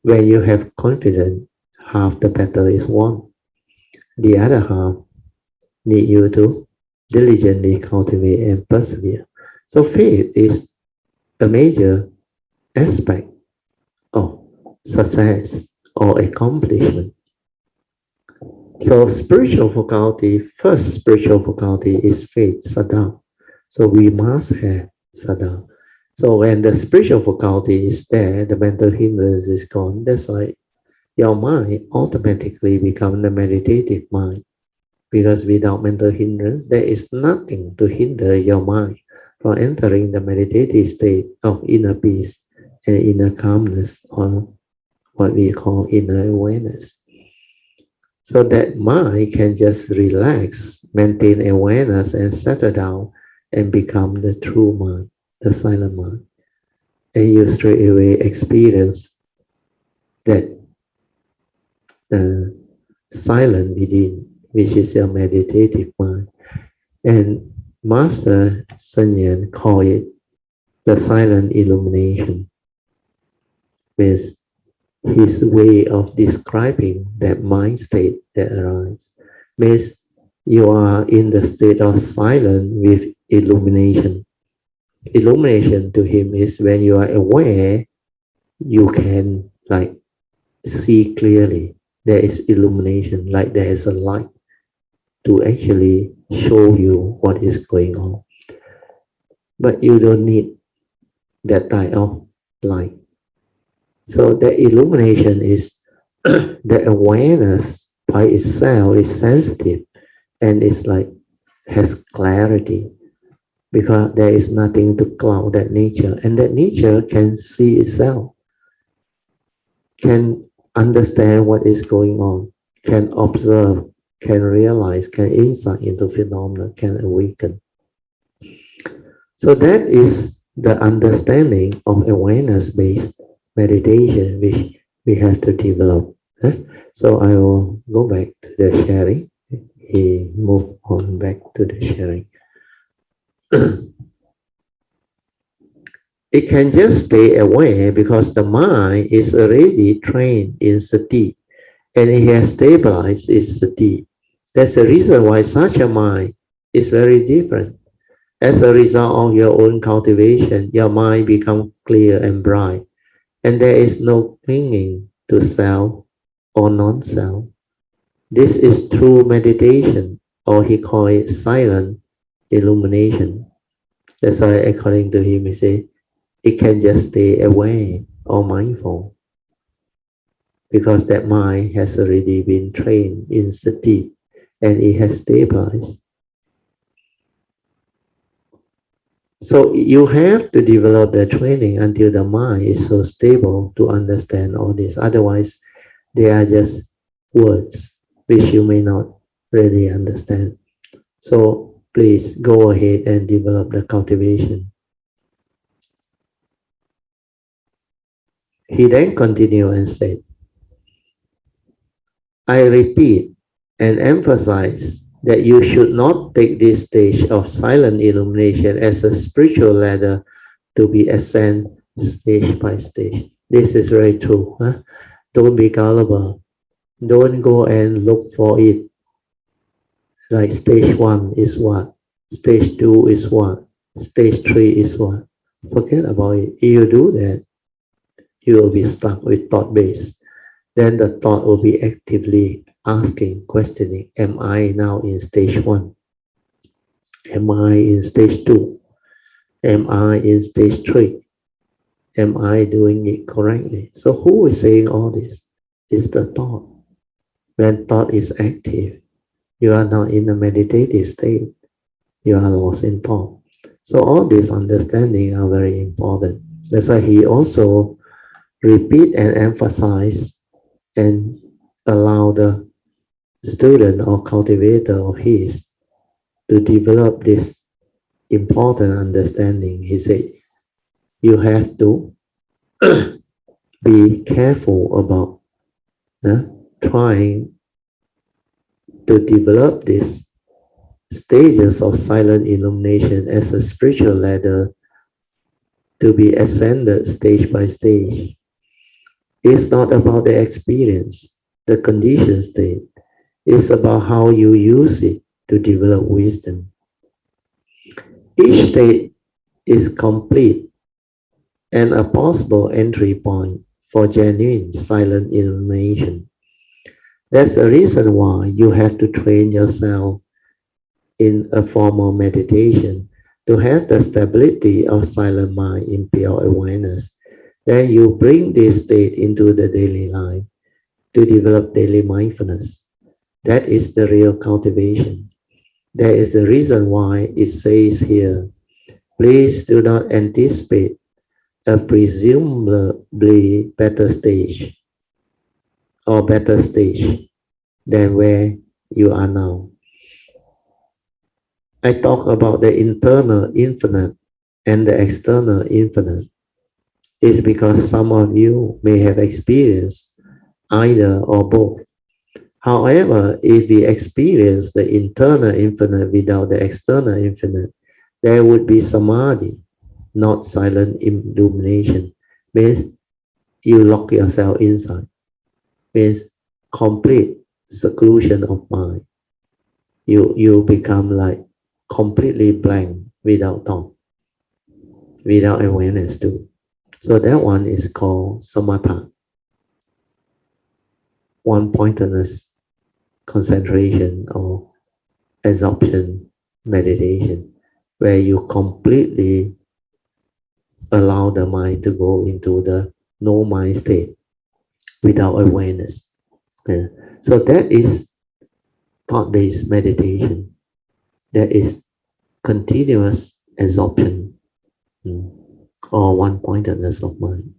when you have confidence, half the battle is won. The other half need you to diligently cultivate and persevere. So faith is a major aspect of success or accomplishment. So spiritual faculty, first spiritual faculty is faith, sadha. So we must have sadha. So when the spiritual faculty is there, the mental hindrance is gone. That's why your mind automatically becomes the meditative mind. Because without mental hindrance, there is nothing to hinder your mind from entering the meditative state of inner peace and inner calmness, or what we call inner awareness. So that mind can just relax, maintain awareness, and settle down and become the true mind, the silent mind. And you straight away experience that silent within, which is your meditative mind. And Master Sun Yan called it the silent illumination, with his way of describing that mind state that arises. Means you are in the state of silence with illumination. Illumination to him is when you are aware, you can like see clearly. There is illumination, like there is a light to actually show you what is going on. But you don't need that type of light. So the illumination is the awareness by itself is sensitive and it's like has clarity, because there is nothing to cloud that nature, and that nature can see itself, can understand what is going on, can observe, can realize, can insight into phenomena, can awaken. So that is the understanding of awareness-based meditation which we have to develop. So I will go back to the sharing. He moved on back to the sharing. It can just stay aware because the mind is already trained in sati and it has stabilized its sati. That's the reason why such a mind is very different. As a result of your own cultivation, your mind becomes clear and bright, and there is no clinging to self or non-self. This is true meditation, or he called it silent illumination. That's why, according to him, he say it can just stay aware or mindful because that mind has already been trained in sati and it has stabilized. So you have to develop the training until the mind is so stable to understand all this. Otherwise, they are just words which you may not really understand. So please go ahead and develop the cultivation. He then continued and said, I repeat and emphasize that you should not take this stage of silent illumination as a spiritual ladder to be ascended stage by stage. This is very true. Don't be gullible. Don't go and look for it. Like stage 1 is what? Stage 2 is what? Stage 3 is what? Forget about it. If you do that, you will be stuck with thought base. Then the thought will be actively asking, questioning, am I now in stage 1? Am I in stage 2? Am I in stage 3? Am I doing it correctly? So who is saying all this? It's the thought. When thought is active, you are not in a meditative state. You are lost in thought. So all these understanding are very important. That's why he also repeat and emphasize and allow the student or cultivator of his to develop this important understanding. He said, you have to be careful about trying to develop these stages of silent illumination as a spiritual ladder to be ascended stage by stage. It's not about the experience, the conditioned state. It's about how you use it to develop wisdom. Each state is complete and a possible entry point for genuine silent illumination. That's the reason why you have to train yourself in a formal meditation to have the stability of silent mind in pure awareness. Then you bring this state into the daily life to develop daily mindfulness. That is the real cultivation. That is the reason why it says here, please do not anticipate a presumably better stage or better stage than where you are now. I talk about the internal infinite and the external infinite. It's because some of you may have experienced either or both. However, if we experience the internal infinite without the external infinite, there would be samadhi, not silent illumination. Means you lock yourself inside. Means complete seclusion of mind. You become like completely blank without thought, without awareness too. So that one is called samatha, one-pointedness concentration or absorption meditation, where you completely allow the mind to go into the no mind state without awareness. So that is thought-based meditation. That is continuous absorption or one-pointedness of mind.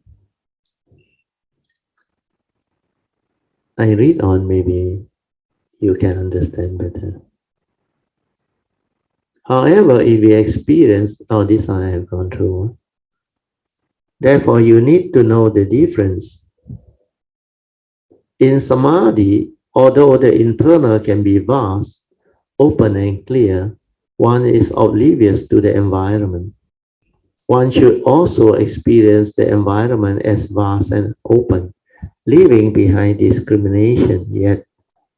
I read on maybe you can understand better. However, if we experience, this I have gone through. Therefore, you need to know the difference. In Samadhi, although the internal can be vast, open and clear, one is oblivious to the environment. One should also experience the environment as vast and open, leaving behind discrimination, yet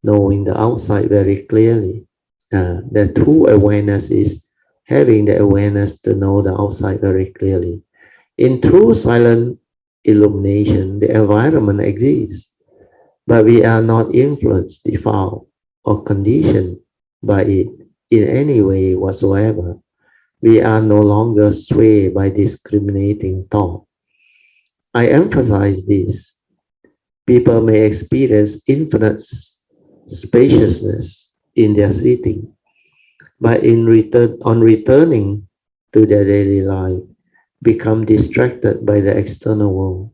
knowing the outside very clearly. The true awareness is having the awareness to know the outside very clearly. In true silent illumination, the environment exists, but we are not influenced, defiled, or conditioned by it in any way whatsoever. We are no longer swayed by discriminating thought. I emphasize this. People may experience infinite spaciousness in their sitting, but on returning to their daily life, become distracted by the external world.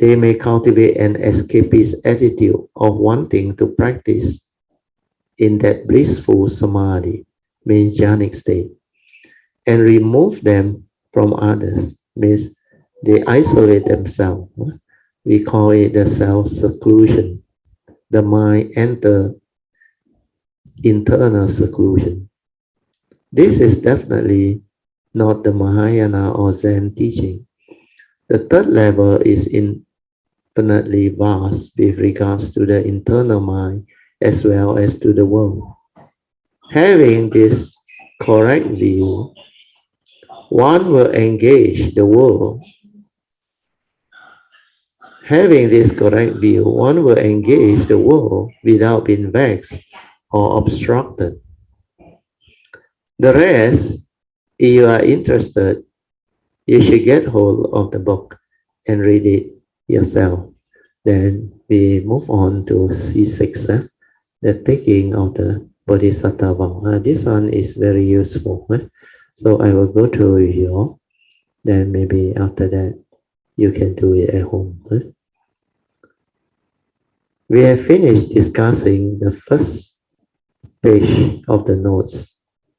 They may cultivate an escapist attitude of wanting to practice in that blissful samadhi, means jhanic state, and remove them from others, means they isolate themselves. We call it the self-seclusion. The mind enter internal seclusion. This is definitely not the Mahayana or Zen teaching. The third level is infinitely vast with regards to the internal mind as well as to the world. Having this correct view, one will engage the world. Having this correct view, one will engage the world without being vexed or obstructed. The rest, if you are interested, you should get hold of the book and read it yourself. Then we move on to C6, the taking of the Bodhisattva Way. This one is very useful. So I will go through with you. Then maybe after that, you can do it at home. We have finished discussing the first page of the notes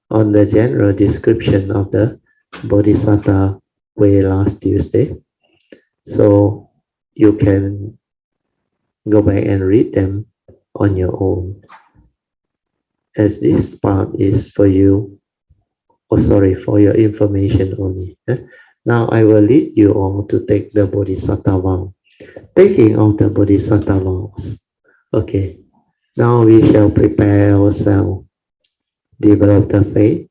on the general description of the Bodhisattva Way last Tuesday. So you can go back and read them on your own. As this part is for you, for your information only. Now I will lead you all to take the Bodhisattva vow. Taking of the Bodhisattva vows. Okay, now we shall prepare ourselves, develop the faith,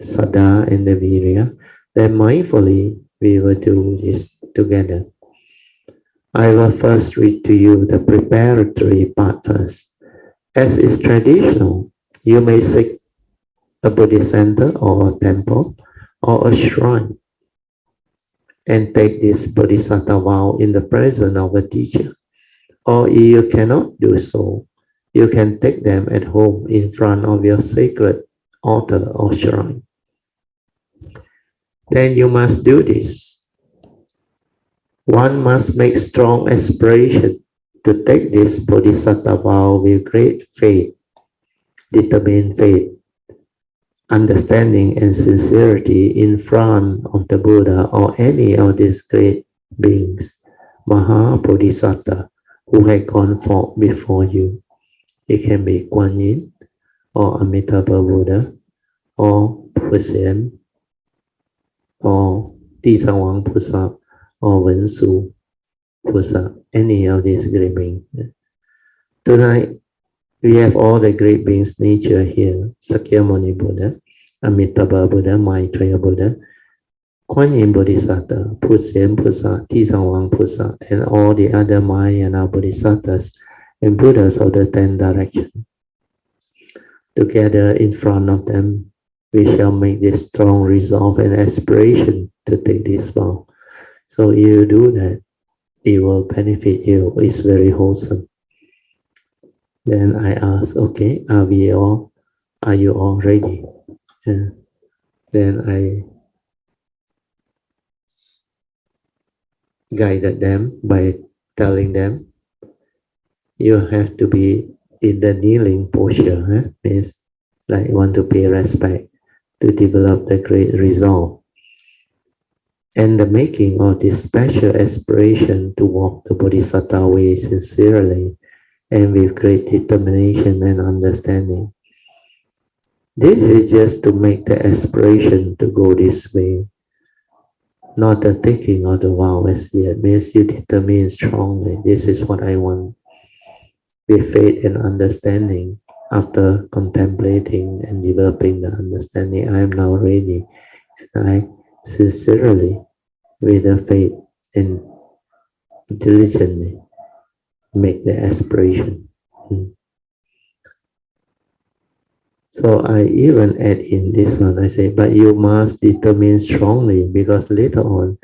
Saddha and the Virya. Then mindfully we will do this together. I will first read to you the preparatory part first. As is traditional, you may seek a Buddhist center or a temple or a shrine and take this Bodhisattva vow in the presence of a teacher. Or if you cannot do so, you can take them at home in front of your sacred altar or shrine. Then you must do this. One must make strong aspiration to take this Bodhisattva vow with great faith, determined faith, understanding and sincerity in front of the Buddha or any of these great beings, Maha Bodhisattva, who had gone forth before you. It can be Kuan Yin or Amitabha Buddha or Pusen or Tisawang Pusa or Wensu Pusa, any of these great beings. Tonight, we have all the great beings nature here. Sakyamuni Buddha, Amitabha Buddha, Maitreya Buddha, Kuan Yin Bodhisattva, Pusen Pusa, Tisawang Pusa, and all the other Mahayana Bodhisattvas and Buddhas of the 10 directions. Together in front of them, we shall make this strong resolve and aspiration to take this vow. So if you do that, it will benefit you. It's very wholesome. Then I ask, okay, are you all ready? Then I guided them by telling them, you have to be in the kneeling posture, means like want to pay respect, to develop the great resolve, and the making of this special aspiration to walk the Bodhisattva way sincerely and with great determination and understanding. This is just to make the aspiration to go this way, not the taking of the vow as yet. Means you determine strongly, this is what I want. With faith and understanding, after contemplating and developing the understanding, I am now ready, and I sincerely, with the faith and diligently, make the aspiration. So I even add in this one, I say, but you must determine strongly, because later on,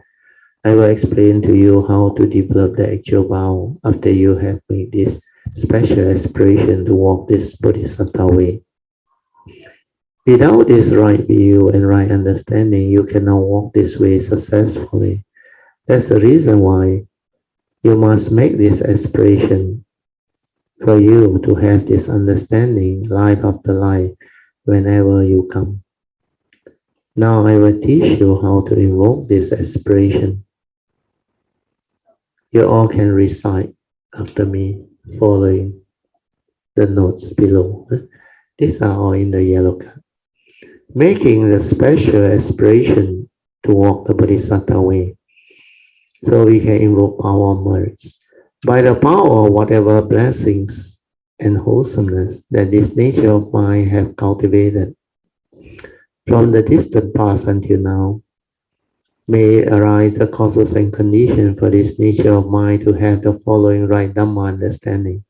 I will explain to you how to develop the actual vow after you have made this special aspiration to walk this Bodhisattva way. Without this right view and right understanding, you cannot walk this way successfully. That's the reason why you must make this aspiration for you to have this understanding life after life whenever you come. Now I will teach you how to invoke this aspiration. You all can recite after me, following the notes below. These are all in the yellow card. Making the special aspiration to walk the Bodhisattva way. So we can invoke power merge. By the power of whatever blessings and wholesomeness that this nature of mind have cultivated from the distant past until now, may arise the causes and conditions for this nature of mind to have the following right Dhamma understanding.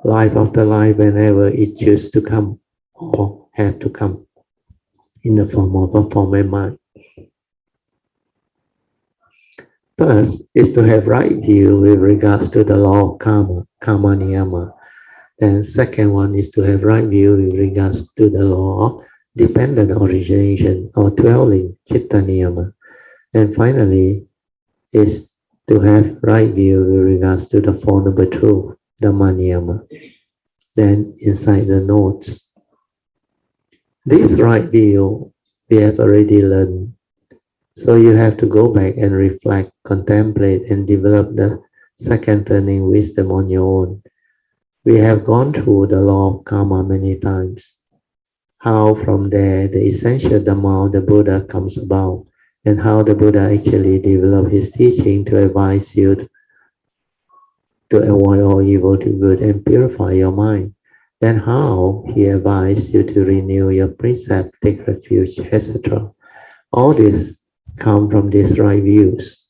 Life after life, whenever it chooses to come or have to come in the form of a form and mind. First is to have right view with regards to the law of karma, karma niyama. Then second one is to have right view with regards to the law of dependent origination or dwelling, citta niyama. And finally is to have right view with regards to the Four Noble Truths, dhamma niyama. Then inside the notes, this right view we have already learned. So you have to go back and reflect, contemplate, and develop the second turning wisdom on your own. We have gone through the law of karma many times. How from there the essential Dhamma of the Buddha comes about, and how the Buddha actually developed his teaching to advise you to avoid all evil to good and purify your mind. Then how he advised you to renew your precept, take refuge, etc. All this come from these right views.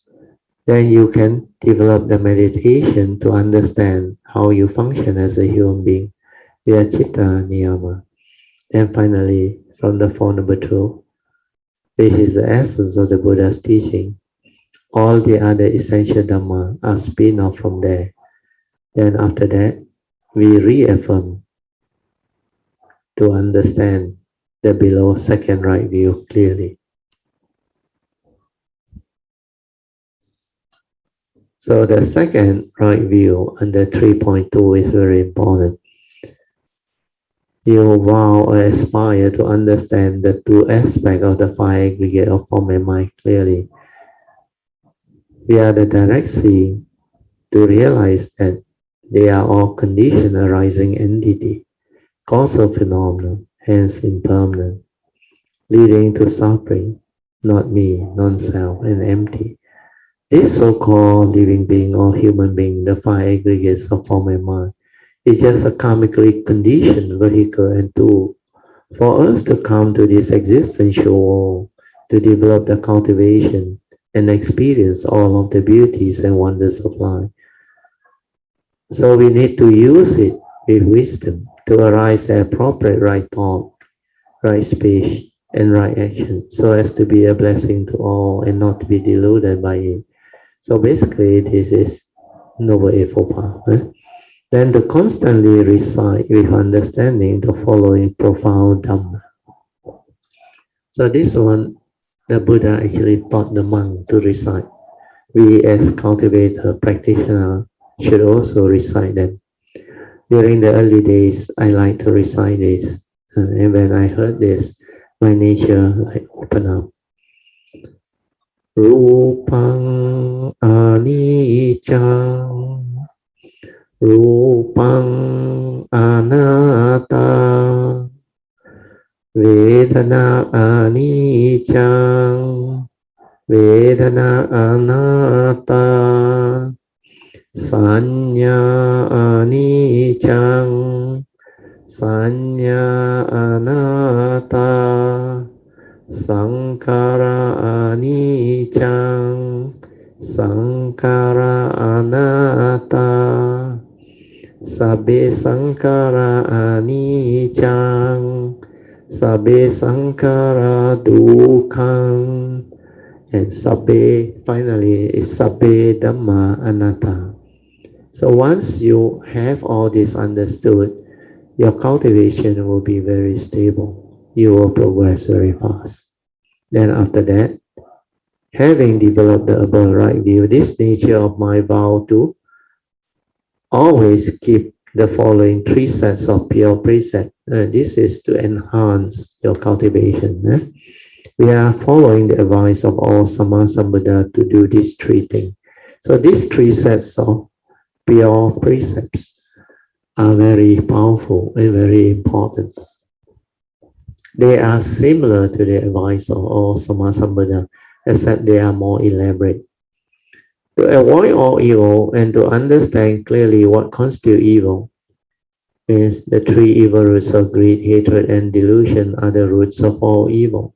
Then you can develop the meditation to understand how you function as a human being via citta niyama. And finally, from the Four Noble Truths, which is the essence of the Buddha's teaching, all the other essential Dhamma are spin-off from there. Then after that, we reaffirm to understand the below second right view clearly. So the second right view under 3.2 is very important. You vow or aspire to understand the two aspects of the five aggregate of form and mind clearly. We are the direct seeing to realize that they are all conditioned arising entity, causal phenomena, hence impermanent, leading to suffering, not me, non-self, and empty. This so-called living being or human being, the five aggregates of form and mind, is just a karmically conditioned vehicle and tool for us to come to this existential world, to develop the cultivation and experience all of the beauties and wonders of life. So we need to use it with wisdom to arise the appropriate right thought, right speech, and right action, so as to be a blessing to all and not to be deluded by it. So basically, this is Noble Eightfold Path. Then to constantly recite with understanding the following profound Dhamma. So this one, the Buddha actually taught the monk to recite. We as cultivator practitioner should also recite them. During the early days, I like to recite this. And when I heard this, my nature like opened up. Rupang anicang, Rupang anatta, Vedana anicang, Vedana anatta, Sanya anicang, Sanya anatta, Sankara anicang, Sankara anatta, Sabbe sankara anicang, Sabbe sankara dukkang, and Sabbe finally is Sabbe Dhamma anatta. So once you have all this understood, your cultivation will be very stable. You will progress very fast. Then after that, having developed the above right view, this nature of my vow to always keep the following 3 sets of pure precepts. This is to enhance your cultivation. We are following the advice of all Sammasambuddha to do these 3 things. So these 3 sets of pure precepts are very powerful and very important. They are similar to the advice of all Sammasambuddha, except they are more elaborate. To avoid all evil and to understand clearly what constitutes evil means the 3 evil roots of greed, hatred, and delusion are the roots of all evil.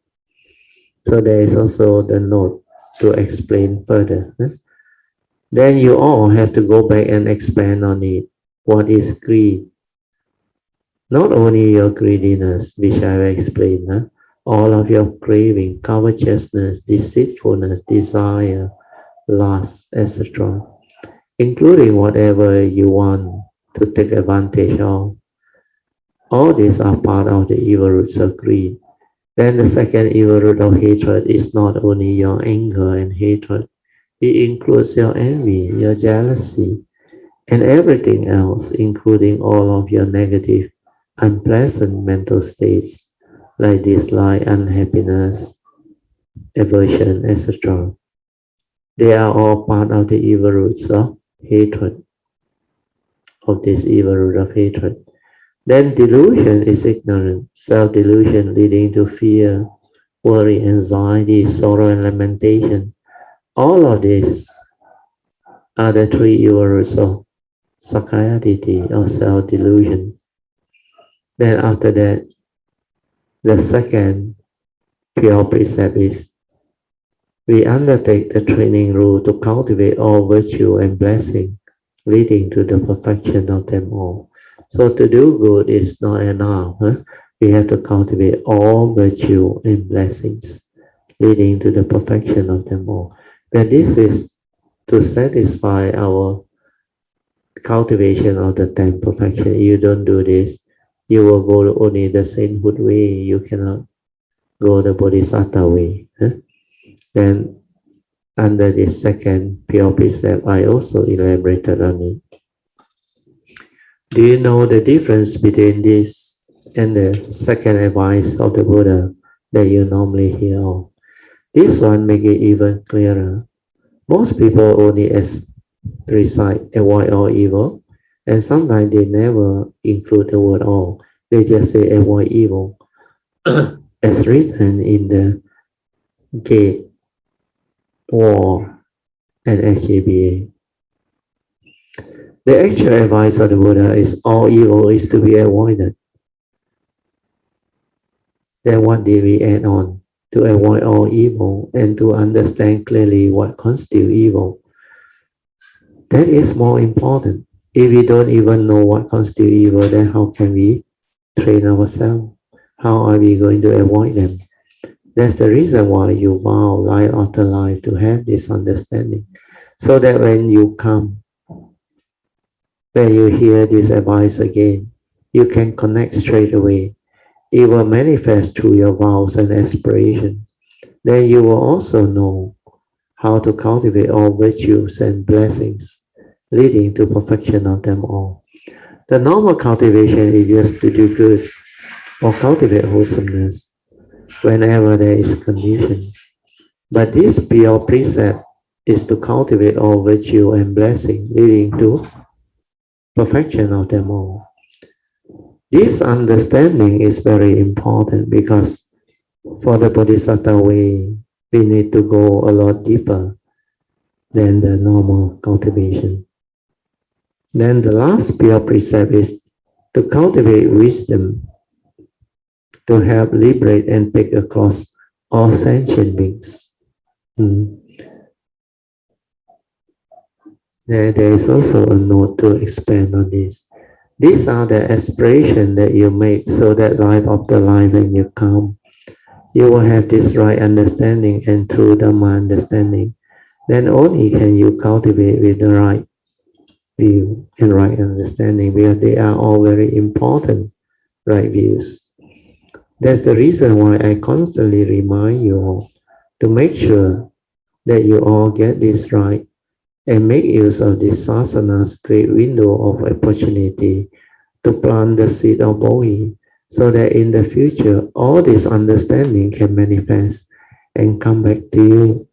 So there is also the note to explain further. Then you all have to go back and expand on it. What is greed? Not only your greediness, which I will explain, all of your craving, covetousness, deceitfulness, desire, lust, etc., including whatever you want to take advantage of. All these are part of the evil roots of greed. Then the second evil root of hatred is not only your anger and hatred, it includes your envy, your jealousy, and everything else, including all of your negative, unpleasant mental states like dislike, unhappiness, aversion, etc. They are all part of the evil roots of hatred, of this evil root of hatred. Then delusion is ignorance, self-delusion leading to fear, worry, anxiety, sorrow, and lamentation. All of these are the 3 evil roots of Sakayaditi or self-delusion. Then after that, the second pure precept is we undertake the training rule to cultivate all virtue and blessing, leading to the perfection of them all. So to do good is not enough. We have to cultivate all virtue and blessings, leading to the perfection of them all. But this is to satisfy our cultivation of the 10 perfection. If you don't do this, you will go only the sainthood way. You cannot go the Bodhisattva way. Then under this second pure precept, I also elaborated on it. Do you know the difference between this and the second advice of the Buddha that you normally hear of? This one make it even clearer. Most people only recite avoid all evil, and sometimes they never include the word all. They just say avoid evil as written in the gate, war, and SJBA. The actual advice of the Buddha is all evil is to be avoided. Then what did we add on? To avoid all evil and to understand clearly what constitutes evil. That is more important. If we don't even know what constitutes evil, then how can we train ourselves? How are we going to avoid them? That's the reason why you vow life after life to have this understanding. So that when you hear this advice again, you can connect straight away. It will manifest through your vows and aspiration. Then you will also know how to cultivate all virtues and blessings, leading to perfection of them all. The normal cultivation is just to do good or cultivate wholesomeness whenever there is condition. But this pure precept is to cultivate all virtue and blessing, leading to perfection of them all. This understanding is very important because for the Bodhisattva way, we need to go a lot deeper than the normal cultivation. Then the last pure precept is to cultivate wisdom to help liberate and take across all sentient beings. There is also a note to expand on this. These are the aspirations that you make so that life after life when you come, you will have this right understanding, and through Dhamma understanding, then only can you cultivate with the right view and right understanding, because they are all very important right views. That's the reason why I constantly remind you all to make sure that you all get this right and make use of this sasana's great window of opportunity to plant the seed of Bodhi, so that in the future all this understanding can manifest and come back to you.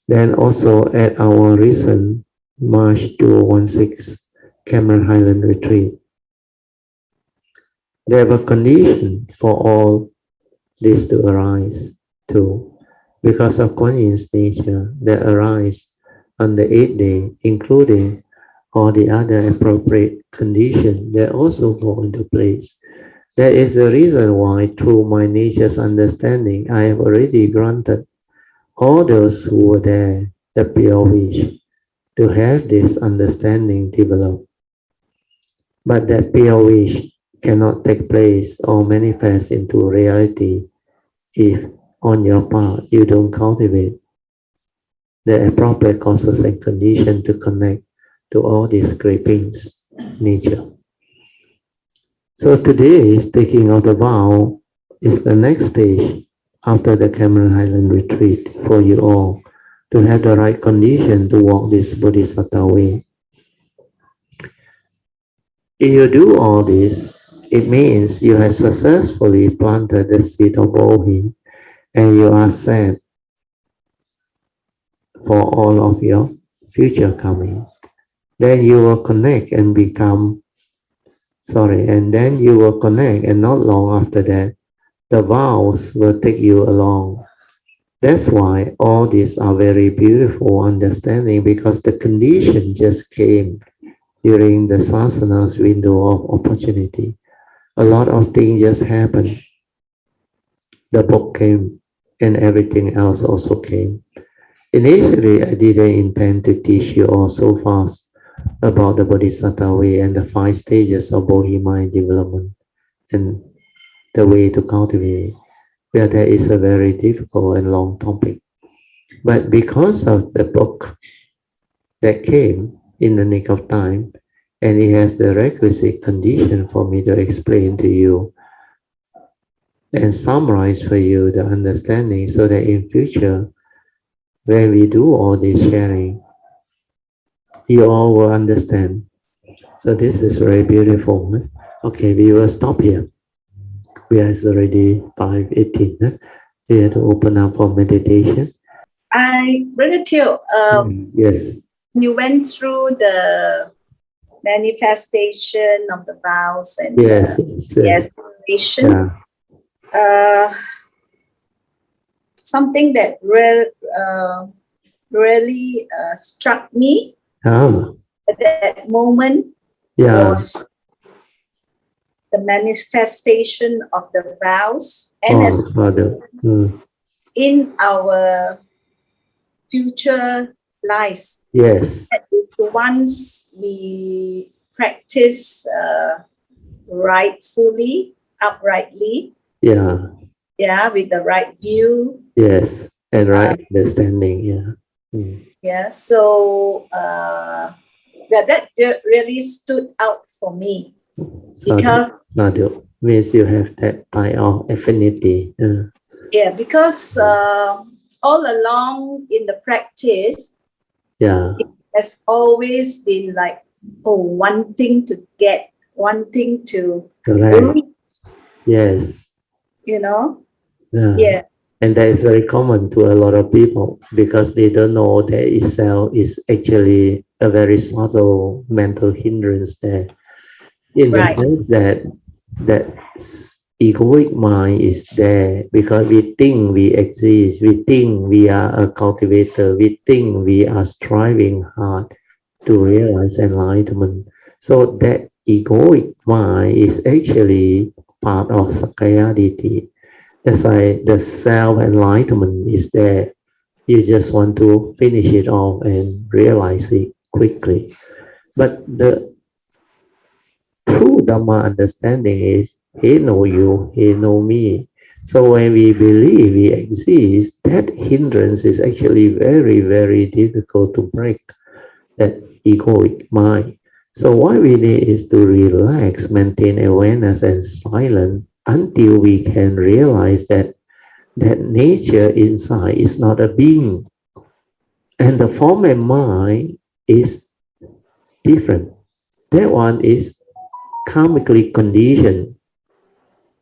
Then also at our recent March 2016 Cameron Highland Retreat, there were conditions for all this to arise too, because of Kuan Yin's nature that arise on the 8th day, including all the other appropriate conditions that also fall into place. That is the reason why, through my nature's understanding, I have already granted all those who were there the pure wish to have this understanding develop. But that pure wish cannot take place or manifest into reality if on your part you don't cultivate the appropriate causes and conditions to connect to all these great beings, nature. So today is taking of the vow is the next stage after the Cameron Highland retreat for you all to have the right condition to walk this Bodhisattva way. If you do all this, it means you have successfully planted the seed of Bodhi and you are set for all of your future coming. Then you will connect and then you will connect, and not long after that, the vows will take you along. That's why all these are very beautiful understanding, because the condition just came during the sasana's window of opportunity. A lot of things just happened. The book came and everything else also came. Initially, I didn't intend to teach you all so fast about the Bodhisattva way and the 5 stages of Bohemia development and the way to cultivate, where that is a very difficult and long topic. But because of the book that came in the nick of time, and it has the requisite condition for me to explain to you and summarize for you the understanding, so that in future, when we do all this sharing, you all will understand. So this is very beautiful. Okay, we will stop here. We are already 5:18. We have to open up for meditation. Brother Teo, yes. You went through the manifestation of the vows and yes. aspiration. Something that really struck me at that moment was the manifestation of the vows and in our future lives. Yes. Once we practice rightfully, uprightly. Yeah, with the right view. Yes, and right understanding. Yeah. So that really stood out for me. Because means you have that type of affinity. Yeah, because all along in the practice, it has always been like, wanting to get wanting to correct. Yes. you know. Yeah. Yeah. And that is very common to a lot of people because they don't know that itself is actually a very subtle mental hindrance there. In the Right. sense that that egoic mind is there because we think we exist, we think we are a cultivator, we think we are striving hard to realize enlightenment. So that egoic mind is actually part of Sakayaditi. That's why the self-enlightenment is there. You just want to finish it off and realize it quickly. But the true Dhamma understanding is He know you, He know me. So when we believe we exist, that hindrance is actually very, very difficult to break, that egoic mind. So what we need is to relax, maintain awareness and silence until we can realize that that nature inside is not a being. And the form and mind is different. That one is karmically conditioned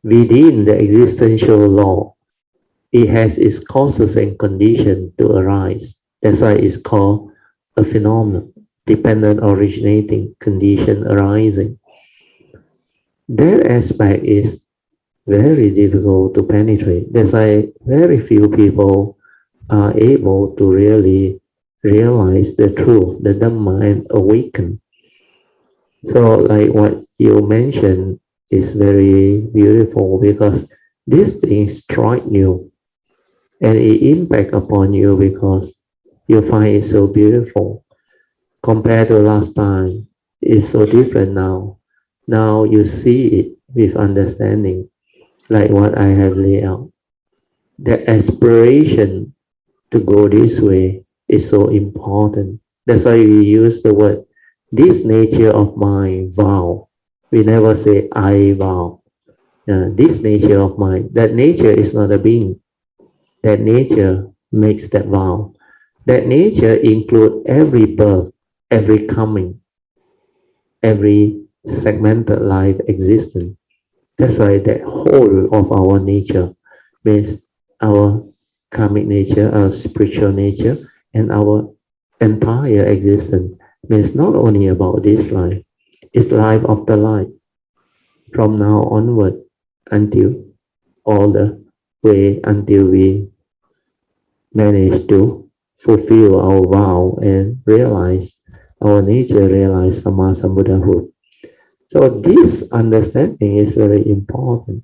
within the existential law. It has its causes and conditions to arise. That's why it's called a phenomenon, dependent originating condition arising. That aspect is very difficult to penetrate. That's why very few people are able to really realize the truth, the Dhamma, and awaken. So like what you mentioned is very beautiful because these things strike you and it impact upon you because you find it so beautiful. Compared to last time, it's so different now. Now you see it with understanding, like what I have laid out. The aspiration to go this way is so important. That's why we use the word this nature of mine vow. We never say I vow. This nature of mine. That nature is not a being. That nature makes that vow. That nature includes every birth, every coming, every segmented life existence. That's why that whole of our nature means our karmic nature, our spiritual nature, and our entire existence means not only about this life, it's life after life from now onward until all the way until we manage to fulfill our vow and realize our nature, realize Sama Sambuddhahood. So this understanding is very important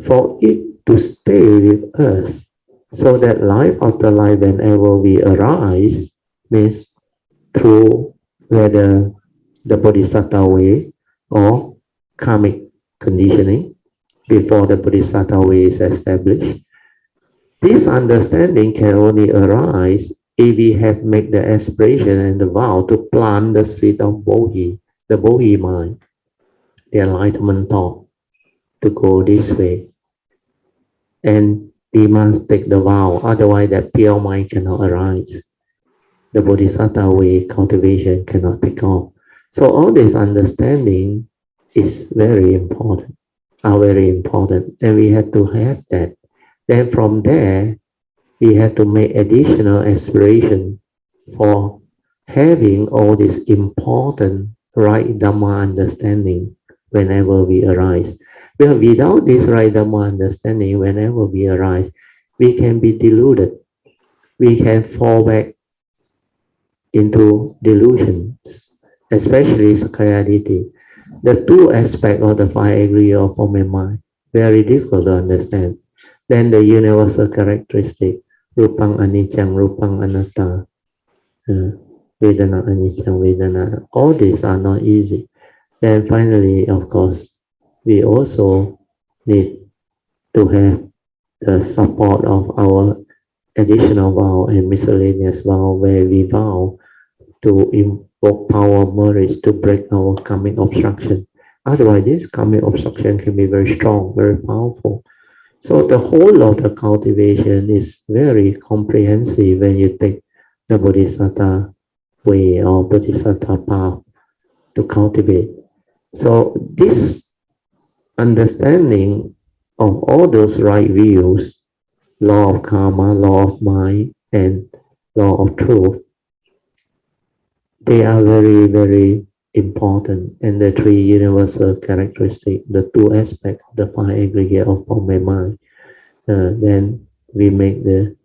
for it to stay with us so that life after life whenever we arise means through whether the Bodhisattva way or karmic conditioning before the Bodhisattva way is established. This understanding can only arise if we have made the aspiration and the vow to plant the seed of Bodhi, the Bodhi mind, the enlightenment thought, to go this way. And we must take the vow, otherwise that pure mind cannot arise. The Bodhisattva way cultivation cannot take off. So all this understanding is very important, are very important, and we have to have that. Then from there, we have to make additional aspiration for having all this important right Dhamma understanding whenever we arise. Well, without this right Dhamma understanding, whenever we arise, we can be deluded. We can fall back into delusions, especially Sakayaditi. The two aspects of the five aggregate of form and mind, very difficult to understand. Then the universal characteristic, Rupang Anicang, Rupang Anatta, Vedana Anicang, Vedana, all these are not easy. Then finally, of course, we also need to have the support of our additional vow and miscellaneous vow where we vow to invoke power of merits to break our karmic obstruction. Otherwise, this karmic obstruction can be very strong, very powerful. So the whole of the cultivation is very comprehensive when you take the Bodhisattva way or Bodhisattva path to cultivate. So this understanding of all those right views, law of karma, law of mind, and law of truth, they are very, very important. And the three universal characteristics, the two aspects of the five aggregate of form and mind, then we make the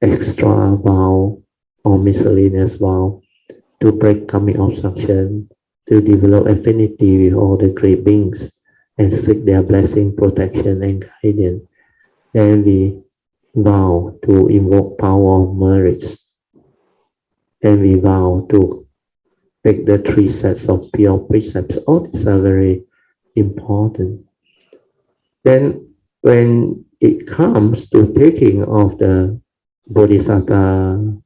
extra vow or miscellaneous vow to break karmic obstruction, to develop affinity with all the great beings and seek their blessing, protection, and guidance. Then we vow to invoke power of merits. Then we vow to take the three sets of pure precepts. All these are very important. Then when it comes to taking of the Bodhisattva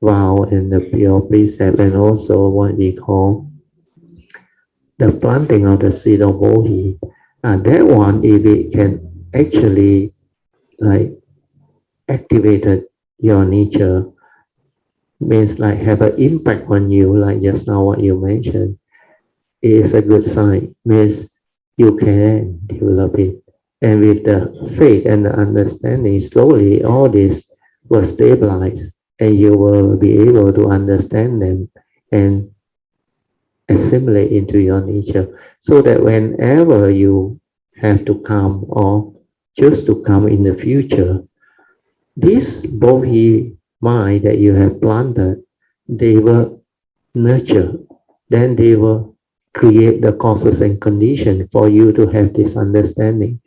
vow and the pure precept, and also what we call the planting of the seed of Bohi, that one, if it can actually like activated your nature, means like have an impact on you, like just now what you mentioned, is a good sign, means you can develop it. And with the faith and the understanding, slowly all this will stabilize and you will be able to understand them and assimilate into your nature, so that whenever you have to come or choose to come in the future, this Bohi mind that you have planted, they will nurture, then they will create the causes and conditions for you to have this understanding.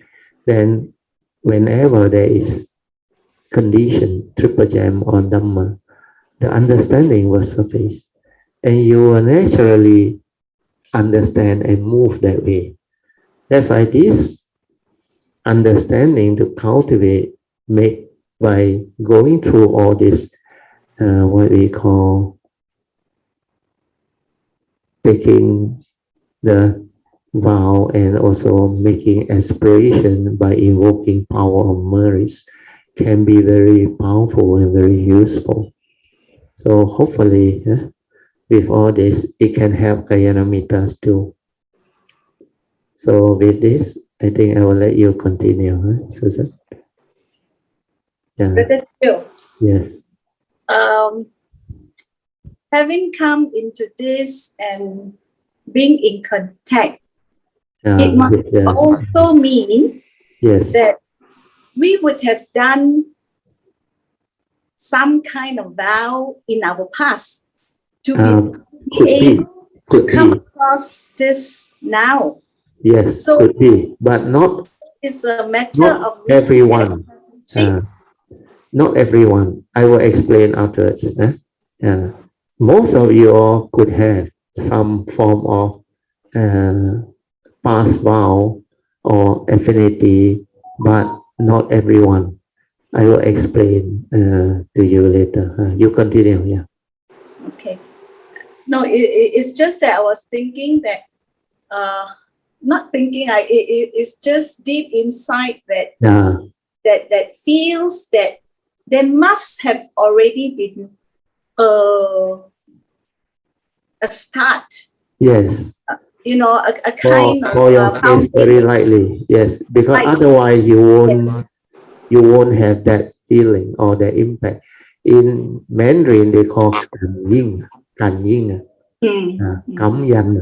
Then whenever there is condition, triple gem or Dhamma, the understanding will surface and you will naturally understand and move that way. That's why this understanding to cultivate make by going through all this, what we call taking the vow and also making aspiration by invoking power of merits, can be very powerful and very useful. So hopefully, with all this, it can help Kayanamitas too. So with this, I think I will let you continue, Susan. Yeah. Yes. Having come into this and being in contact, it must also mean that we would have done some kind of vow in our past to be able to come across this now. Yes, so could be, but not. It's a matter of everyone. Not everyone. I will explain afterwards. Most of you all could have some form of past vow or affinity, but not everyone. I will explain to you later. You continue, yeah. Okay. No, it's just that I was thinking that, not thinking, it's just deep inside that, that feels that there must have already been a start. Yes. You know, a kind of for your case very lightly. Yes, because otherwise you won't have that feeling or the impact. In Mandarin they call kan yin, cắm danh.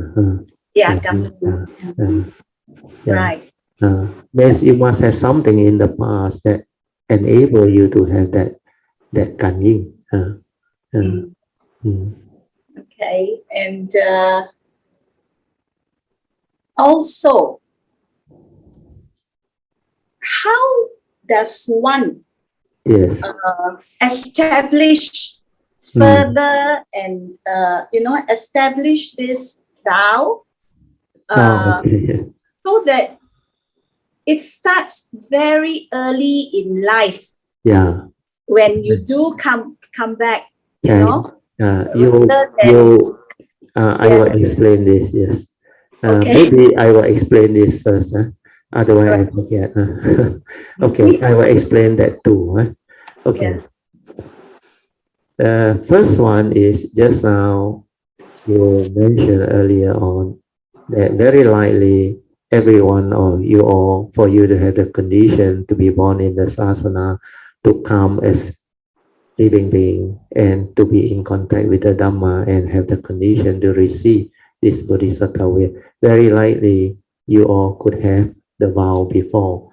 Right. Means you must have something in the past that enable you to have that kan yin. Okay, and also, how does one establish further and establish this vow so that it starts very early in life? Yeah. When you do come back, I will explain this. Yes. Maybe I will explain this first. Otherwise I forget. Okay, I will explain that too. Okay. The first one is just now you mentioned earlier on that very likely everyone or you all, for you to have the condition to be born in the sasana, to come as living being and to be in contact with the Dhamma and have the condition to receive this Bodhisattva way. Very likely you all could have the vow before.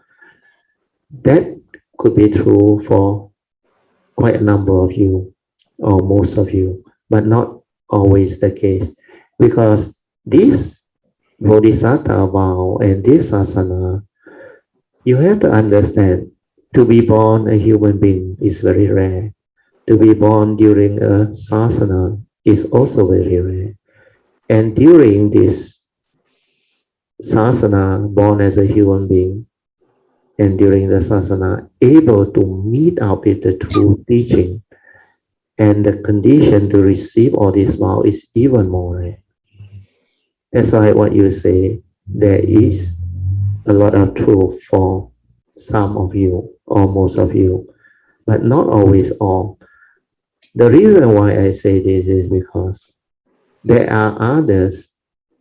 That could be true for quite a number of you or most of you, but not always the case, because this Bodhisattva vow and this asana, you have to understand, to be born a human being is very rare. To be born during a sasana is also very rare. And during this sasana, born as a human being, and during the sasana, able to meet up with the true teaching, and the condition to receive all this vow is even more rare. That's why what you say, there is a lot of truth for some of you or most of you, but not always all. The reason why I say this is because there are others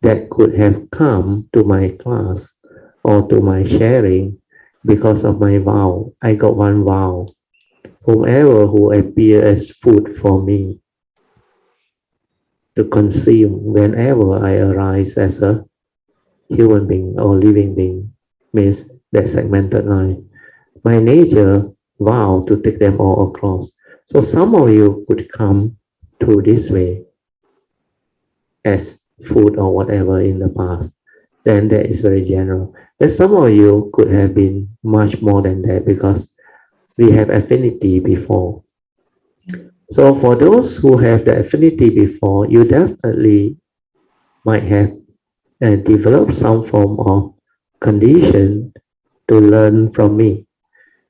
that could have come to my class or to my sharing because of my vow. I got one vow. Whomever who appear as food for me to consume whenever I arise as a human being or living being, means that segmented line. My nature vow to take them all across. So some of you could come through this way as food or whatever in the past. Then that is very general. And some of you could have been much more than that because we have affinity before. So for those who have the affinity before, you definitely might have developed some form of condition to learn from me,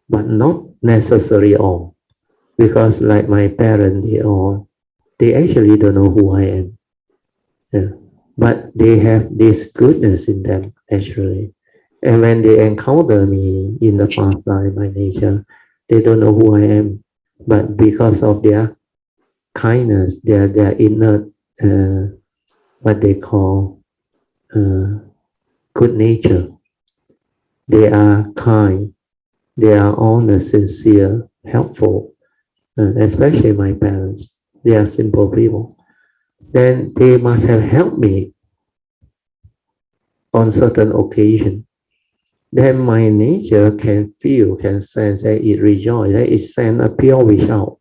but not necessarily all. Because like my parents, they actually don't know who I am. Yeah. But they have this goodness in them naturally. And when they encounter me in the past life, my nature, they don't know who I am. But because of their kindness, their inner, what they call good nature, they are kind, they are honest, sincere, helpful, especially my parents. They are simple people. Then they must have helped me on certain occasion. Then my nature can feel, can sense that it rejoices, that it sends a pure wish out.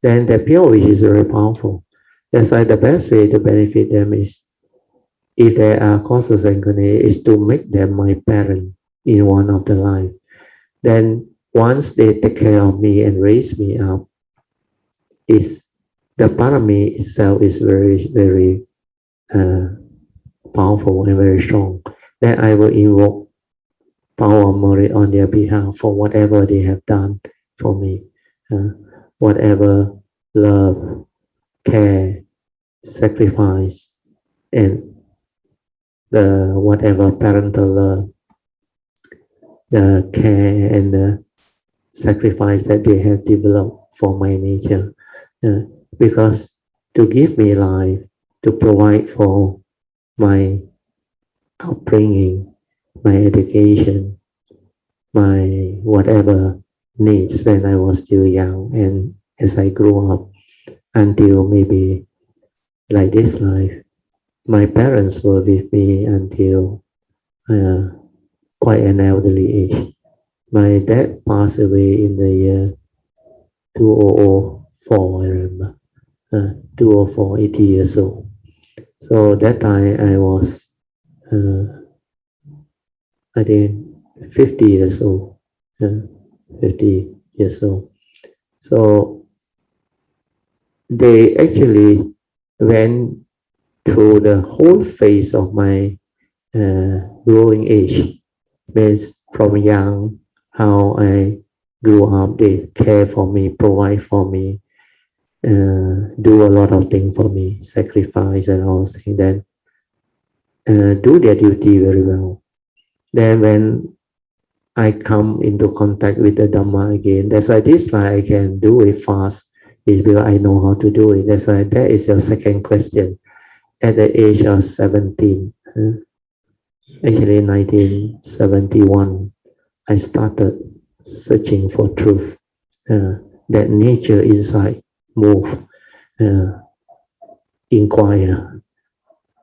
Then the pure wish is very powerful. That's why the best way to benefit them is, if there are causes and conditions, is to make them my parent in one of the life. Then once they take care of me and raise me up, is the parami itself is very, very powerful and very strong. Then I will invoke power of merit on their behalf for whatever they have done for me. Whatever love, care, sacrifice, and the whatever parental love, the care and the sacrifice that they have developed for my nature. Because to give me life, to provide for my upbringing, my education, my whatever needs when I was still young, and as I grew up until maybe like this life, my parents were with me until quite an elderly age. My dad passed away in the year 2004, I remember. 2004, 80 years old. So that time I was, I think, 50 years old. 50 years old. So they actually went through the whole phase of my growing age. Means from young, how I grew up, they care for me, provide for me, do a lot of things for me, sacrifice and all things, then do their duty very well. Then when I come into contact with the Dhamma again, that's why this like I can do it fast, is because I know how to do it. That's why that is your second question. at the age of 17, actually 1971, I started searching for truth. That nature inside move, inquire.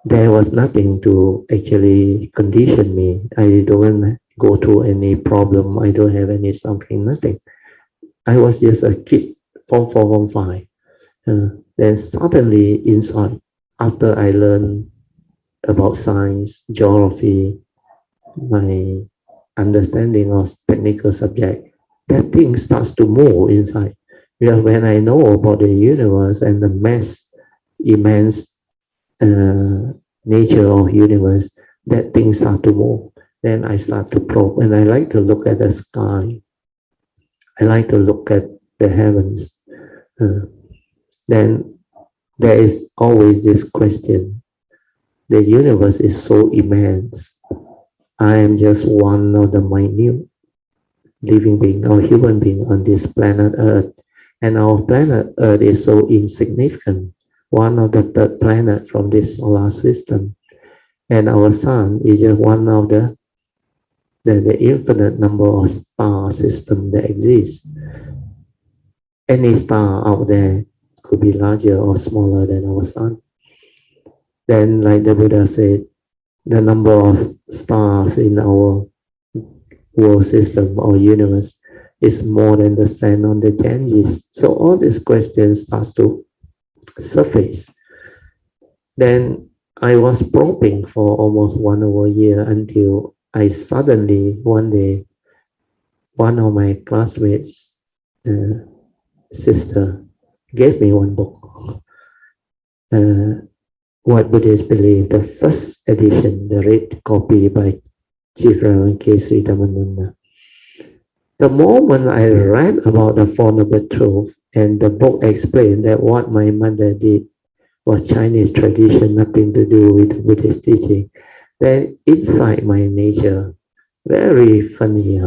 There was nothing to actually condition me. I don't go through any problem. I don't have any something, nothing. I was just a kid, form 4, form 5. Then suddenly inside, after I learned about science, geography, my understanding of technical subject, that thing starts to move inside. Because when I know about the universe and the immense nature of universe, that thing start to move. Then I start to probe, and I like to look at the sky. I like to look at the heavens. Then there is always this question. The universe is so immense. I am just one of the minute living being or human being on this planet Earth. And our planet Earth is so insignificant, one of the third planet from this solar system. And our sun is just one of the infinite number of star systems that exist. Any star out there could be larger or smaller than our sun. Then, like the Buddha said, the number of stars in our world system or universe is more than the sand on the Ganges. So all these questions starts to surface. Then I was probing for almost 1 over a year until I suddenly, one day, one of my classmates' sister gave me one book, What Buddhists Believe, the first edition, the red copy by Chief Reverend K. Sri Dhammananda. The moment I read about the Four Noble Truths and the book explained that what my mother did was Chinese tradition, nothing to do with the Buddhist teaching, then inside my nature, very funny,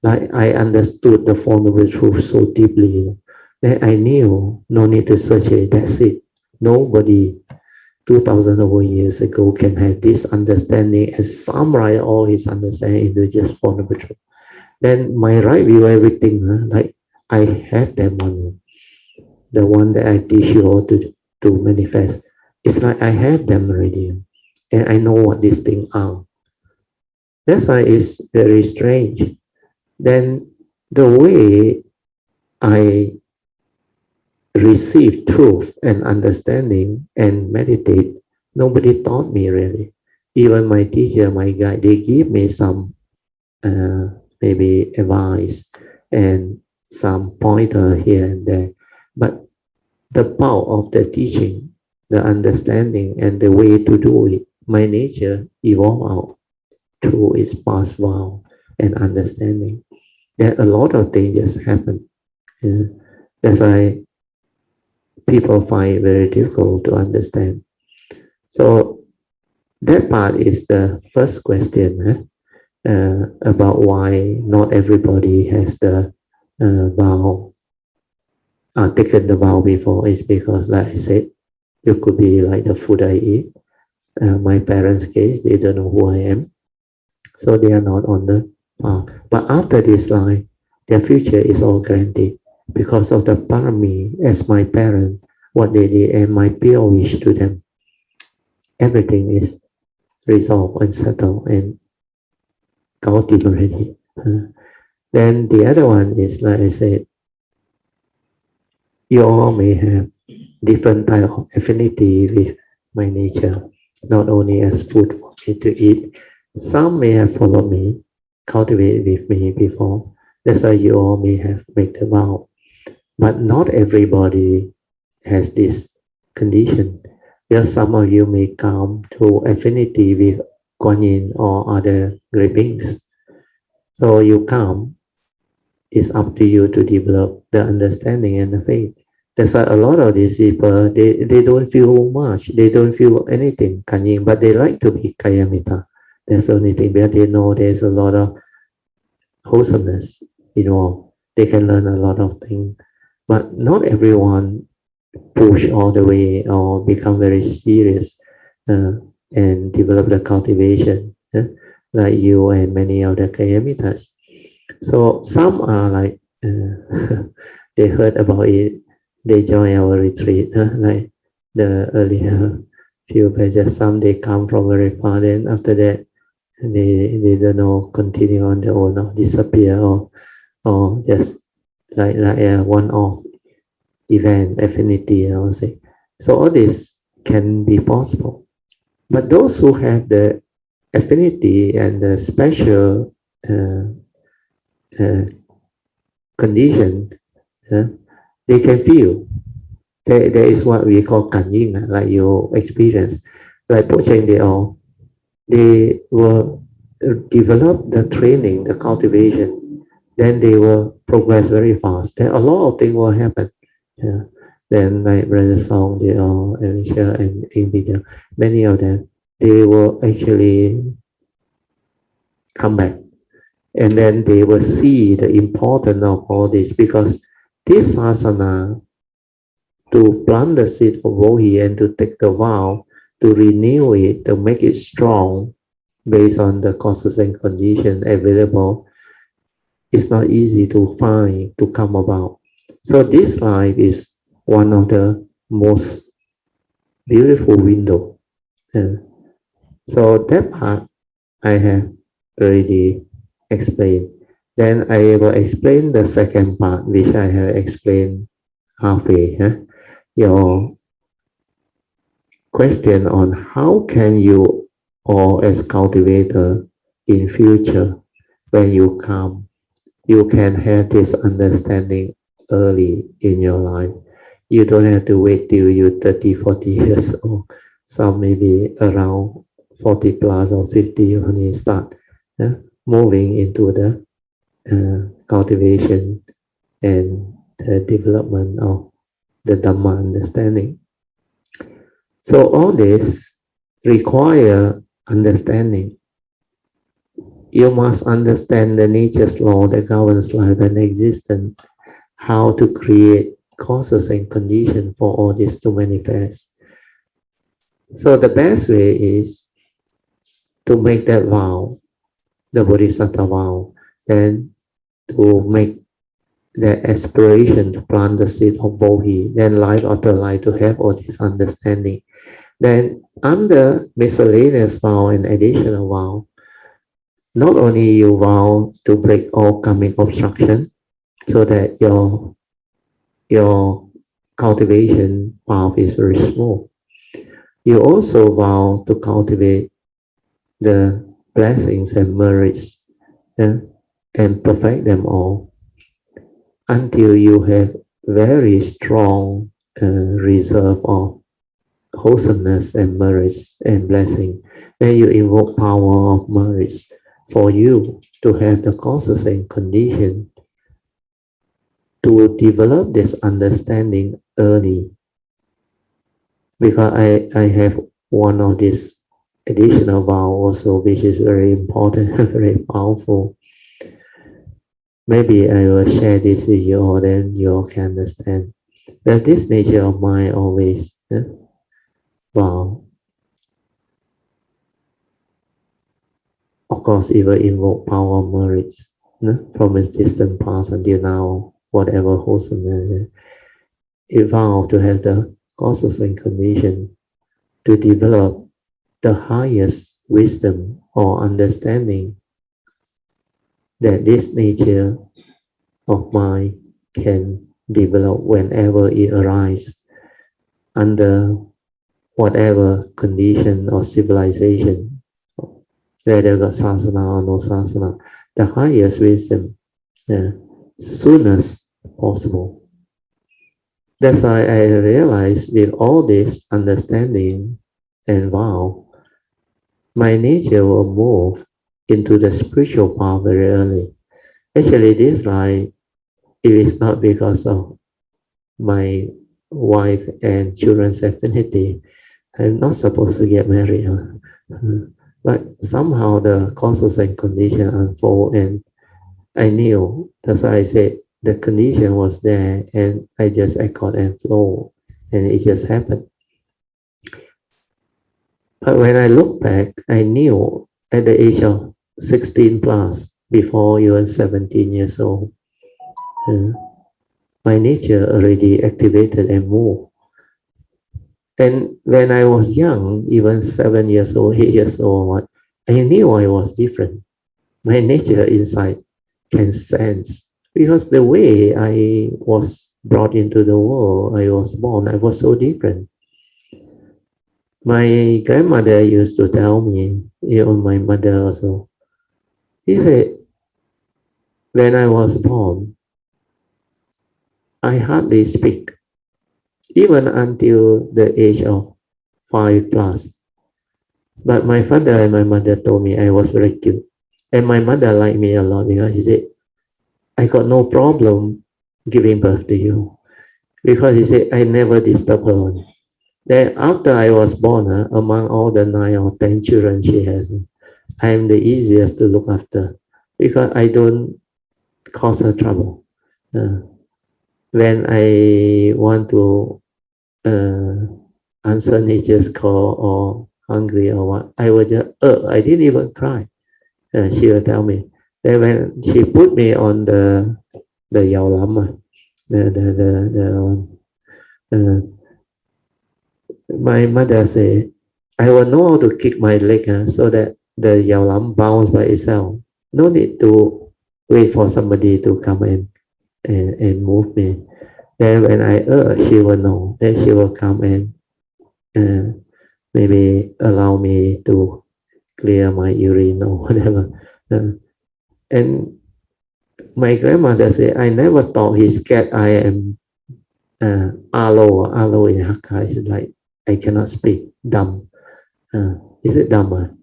like I understood the Four Noble Truths so deeply that I knew no need to search it, that's it. Nobody 2,000 over years ago can have this understanding and summarize all his understanding into just Four Noble Truths. Then my right view, everything, like I have that one, the one that I teach you all to manifest. It's like I have them already, and I know what these things are. That's why it's very strange. Then the way I receive truth and understanding and meditate, nobody taught me really. Even my teacher, my guide, they give me some maybe advice and some pointer here and there. But the bulk of the teaching, the understanding and the way to do it, my nature evolved out through its past vow and understanding. That a lot of things just happen. That's why people find it very difficult to understand. So that part is the first question. About why not everybody has the vow, taken the vow before, is because, like I said, you could be like the food I eat. My parents' case, they don't know who I am, so they are not on the path. But after this life, their future is all granted because of the parami as my parent, what they did, and my pure wish to them. Everything is resolved and settled and ultimately. Then the other one is, like I said, you all may have different type of affinity with my nature, not only as food for me to eat. Some may have followed me, cultivated with me before. That's why you all may have made the vow. But not everybody has this condition. Because some of you may come to affinity with Kuan Yin or other great beings. So you come, it's up to you to develop the understanding and the faith. That's why a lot of these people, they don't feel much, they don't feel anything, Kuan, but they like to be Kayamita. That's the only thing, because they know there's a lot of wholesomeness involved. They can learn a lot of things, but not everyone push all the way or become very serious and develop the cultivation, like you and many other Kayamitas. So some are like, they heard about it, they join our retreat, like the earlier few pages. Some they come from very far, then after that they don't know, continue on their own or disappear, or just like a one-off event, affinity, I would say. So all this can be possible. But those who have the affinity and the special uh, condition, they can feel. There is what we call kanyin, like you experience. Like Pocheng, they will develop the training, the cultivation, then they will progress very fast. Then a lot of things will happen. Yeah. Then like Brother Song, they all, Alicia and Nvidia, many of them, they will actually come back. And then they will see the importance of all this, because this asana, to plant the seed of Bohi and to take the vow, to renew it, to make it strong based on the causes and conditions available, it's not easy to find, to come about. So this life is one of the most beautiful window. So that part I have already explained. Then I will explain the second part, which I have explained halfway. Your question on how can you, or as cultivator in future, when you come, you can have this understanding early in your life. You don't have to wait till you're 30, 40 years old. Some maybe around 40 plus or 50 when you start moving into the cultivation and the development of the Dhamma understanding. So all this require understanding. You must understand the nature's law that governs life and existence, how to create causes and conditions for all this to manifest. So the best way is to make that vow, the Bodhisattva vow, then to make that aspiration to plant the seed of Bodhi, then life after life to have all this understanding. Then under miscellaneous vow and additional vow, not only you vow to break all karmic obstruction so that your cultivation path is very smooth, you also vow to cultivate the blessings and merits and perfect them all until you have very strong reserve of wholesomeness and merits and blessing. Then you invoke power of merits for you to have the causes and conditions to develop this understanding early. Because I have one of these additional vow also, which is very important and very powerful. Maybe I will share this with you, or then you can understand. But this nature of mind always vow. Of course, it will invoke power of merits from its distant past until now, whatever wholesomeness. It vows to have the causes and conditions to develop the highest wisdom or understanding that this nature of mind can develop whenever it arises under whatever condition or civilization, whether got sasana or no sasana, the highest wisdom, soonest possible. That's why I realized with all this understanding and vow, my nature will move into the spiritual path very early. Actually, this life, it is not because of my wife and children's affinity. I'm not supposed to get married. But somehow the causes and conditions unfold, and I knew. That's why I said the condition was there, and I just accord and flow, and it just happened. when I look back, I knew at the age of 16 plus, before even 17 years old, my nature already activated and moved. And when I was young, even 7 years old, 8 years old, I knew I was different. My nature inside can sense, because the way I was brought into the world, I was born, I was so different. My grandmother used to tell me, my mother also, he said, when I was born, I hardly speak, even until the age of 5 plus. But my father and my mother told me I was very cute. And my mother liked me a lot, because he said, I got no problem giving birth to you. Because he said, I never disturb her. Then after I was born, among all the 9 or 10 children she has, I am the easiest to look after, because I don't cause her trouble. When I want to answer nature's call or hungry or what, I will just, I didn't even cry. She will tell me. Then when she put me on the yao lam, my mother say, I will know how to kick my leg so that the yao lam bounce by itself. No need to wait for somebody to come and move me. Then when I she will know. Then she will come and maybe allow me to clear my urine or whatever. And my grandmother said, I never thought his cat I am alo. Alo in Hakka is like, I cannot speak, dumb. Is it dumb?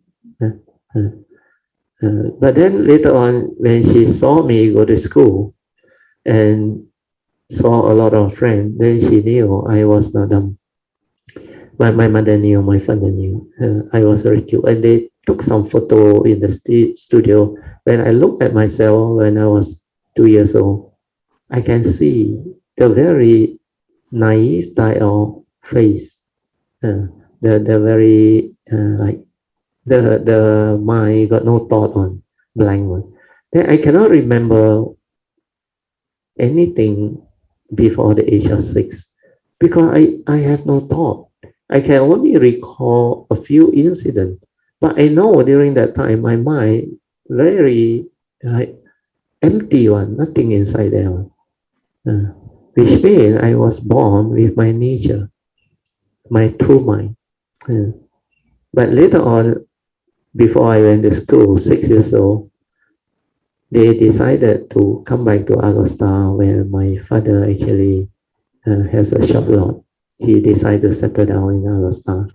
But then later on, when she saw me go to school and saw a lot of friends, then she knew I was not dumb. But my mother knew, my father knew. I was very cute. And they took some photo in the studio. When I look at myself when I was 2 years old, I can see the very naive type of face. The very like the mind got no thought on, blank one. Then I cannot remember anything before the age of 6, because I have no thought. I can only recall a few incidents, but I know during that time my mind very like empty one, nothing inside there one. Which means I was born with my nature, my true mind. But later on, before I went to school, 6 years old, they decided to come back to Agostar, where my father actually has a shop lot. He decided to settle down in Agostar,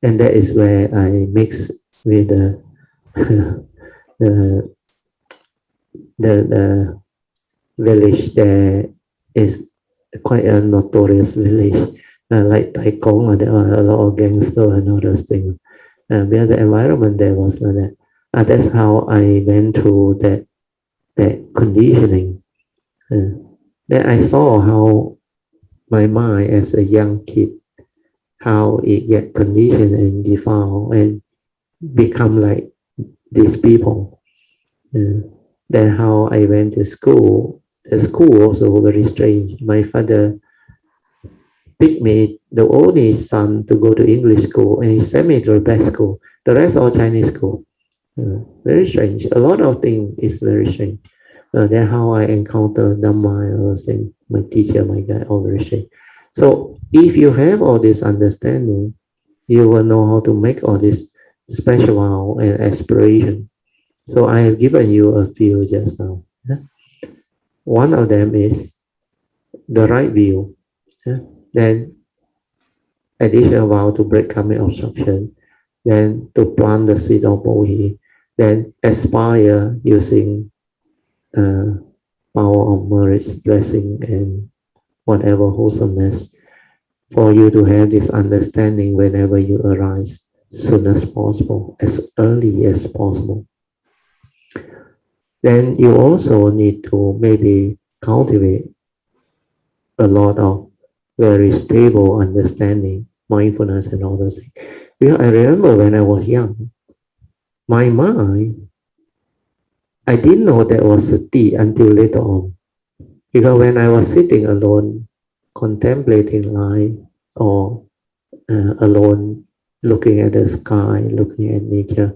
and that is where I mix with the the, the village there is quite a notorious village, like Tai Kong, there are a lot of gangsters and all those things. Because the environment there was like that. That's how I went through that conditioning. Then I saw how my mind as a young kid, how it get conditioned and defiled and become like these people. Then how I went to school. The school also very strange. My father picked me, the only son, to go to English school, and he sent me to the best school. The rest all Chinese school. Very strange. A lot of things is very strange. Then how I encounter Dhamma and all those things. My teacher, my guide, all very strange. So if you have all this understanding, you will know how to make all this special vow and aspiration. So I have given you a few just now. One of them is the right view. Then additional vow to break karmic obstruction. Then to plant the seed of Bohi. Then aspire using power of merits, blessing, and whatever wholesomeness, for you to have this understanding whenever you arise, soon as possible, as early as possible. Then you also need to maybe cultivate a lot of very stable understanding, mindfulness, and all those things. Because I remember when I was young, my mind, I didn't know that was sati until later on. Because when I was sitting alone, contemplating life, or alone, looking at the sky, looking at nature,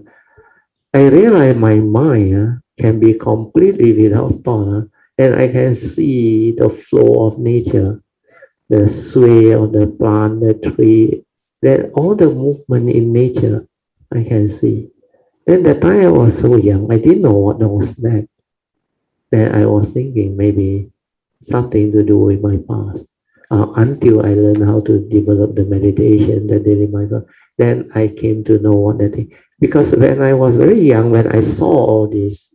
I realized my mind can be completely without thought, and I can see the flow of nature, the sway of the plant, the tree, that all the movement in nature I can see. And the time I was so young, I didn't know what was that. Then I was thinking maybe something to do with my past. Until I learned how to develop the meditation, the daily mindfulness, then I came to know what that thing. Because when I was very young, when I saw all this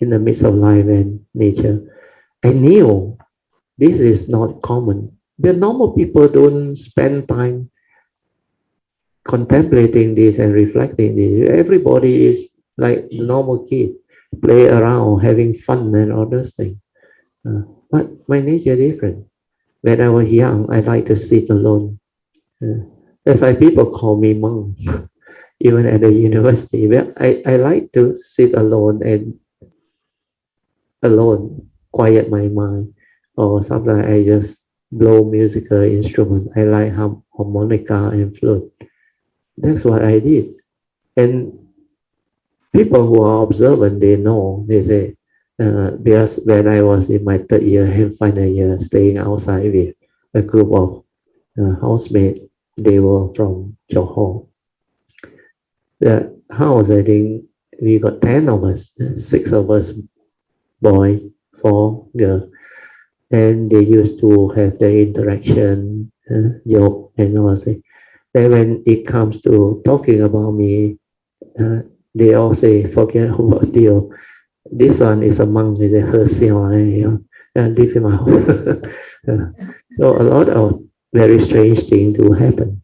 in the midst of life and nature, I knew this is not common. The normal people don't spend time contemplating this and reflecting this. Everybody is like the normal kid, play around, having fun and all those things. But my nature is different. When I was young, I like to sit alone. That's why people call me monk, even at the university. Well, I like to sit alone and alone, quiet my mind. Or sometimes I just blow musical instrument. I like harmonica and flute. That's what I did. And people who are observant, they know, they say, because when I was in my third year and final year, staying outside with a group of housemates, they were from Johor. The house, I think we got 10 of us, 6 of us boy, 4 girl. And they used to have the interaction, joke and all that. Then when it comes to talking about me, uh, they all say, forget about you. This one is a monk, is a hersiao, leave him out. So a lot of very strange things do happen.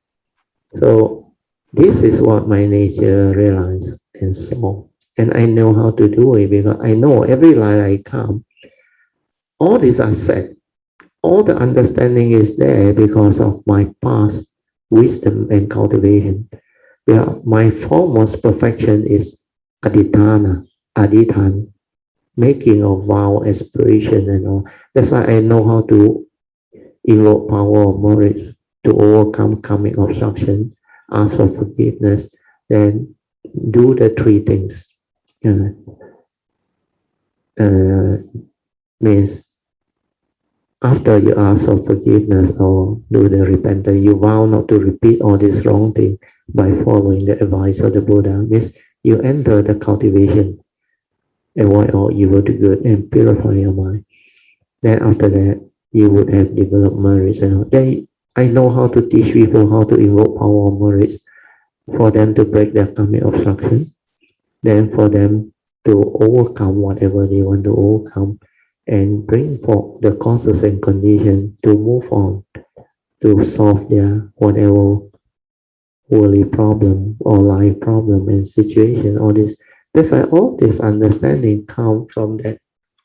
So this is what my nature realized and saw. And I know how to do it because I know every life I come, all these are said. All the understanding is there because of my past wisdom and cultivation. Yeah, my foremost perfection is aditana, adithan, making of vow, aspiration and all. That's why I know how to evoke power of knowledge to overcome karmic obstruction, ask for forgiveness, then do the 3 things. Uh, means after you ask for forgiveness or do the repentance, you vow not to repeat all this wrong thing by following the advice of the Buddha. Means you enter the cultivation, avoid all evil to good and purify your mind. Then after that, you would have developed merits. And then I know how to teach people how to invoke power of merits for them to break their karmic obstruction. Then for them to overcome whatever they want to overcome and bring forth the causes and conditions to move on to solve their whatever worldly problem or life problem and situation. All this, that's why all this understanding comes from that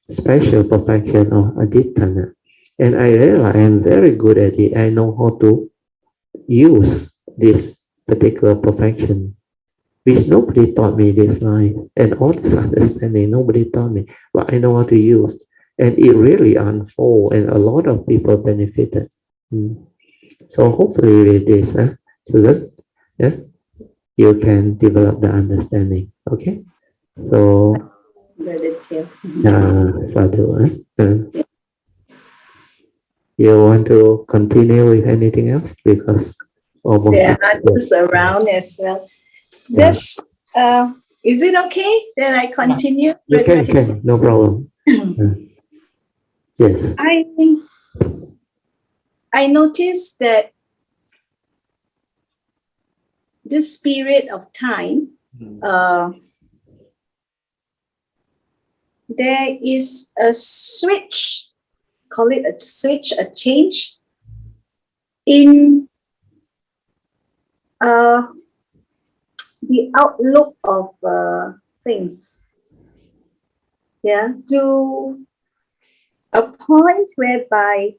special perfection of aditana. And I realize I'm very good at it. I know how to use this particular perfection, which nobody taught me this life. And all this understanding, nobody taught me, but I know how to use. And it really unfold, and a lot of people benefited. So hopefully with this, Susan, yeah, you can develop the understanding. Okay? So, sadhu. You want to continue with anything else? Because almost. There are others around as well. This, is it okay that I continue? You can, no problem. Yes. I noticed that this period of time, there is a switch, call it a switch, a change in the outlook of things. Yeah, to a point whereby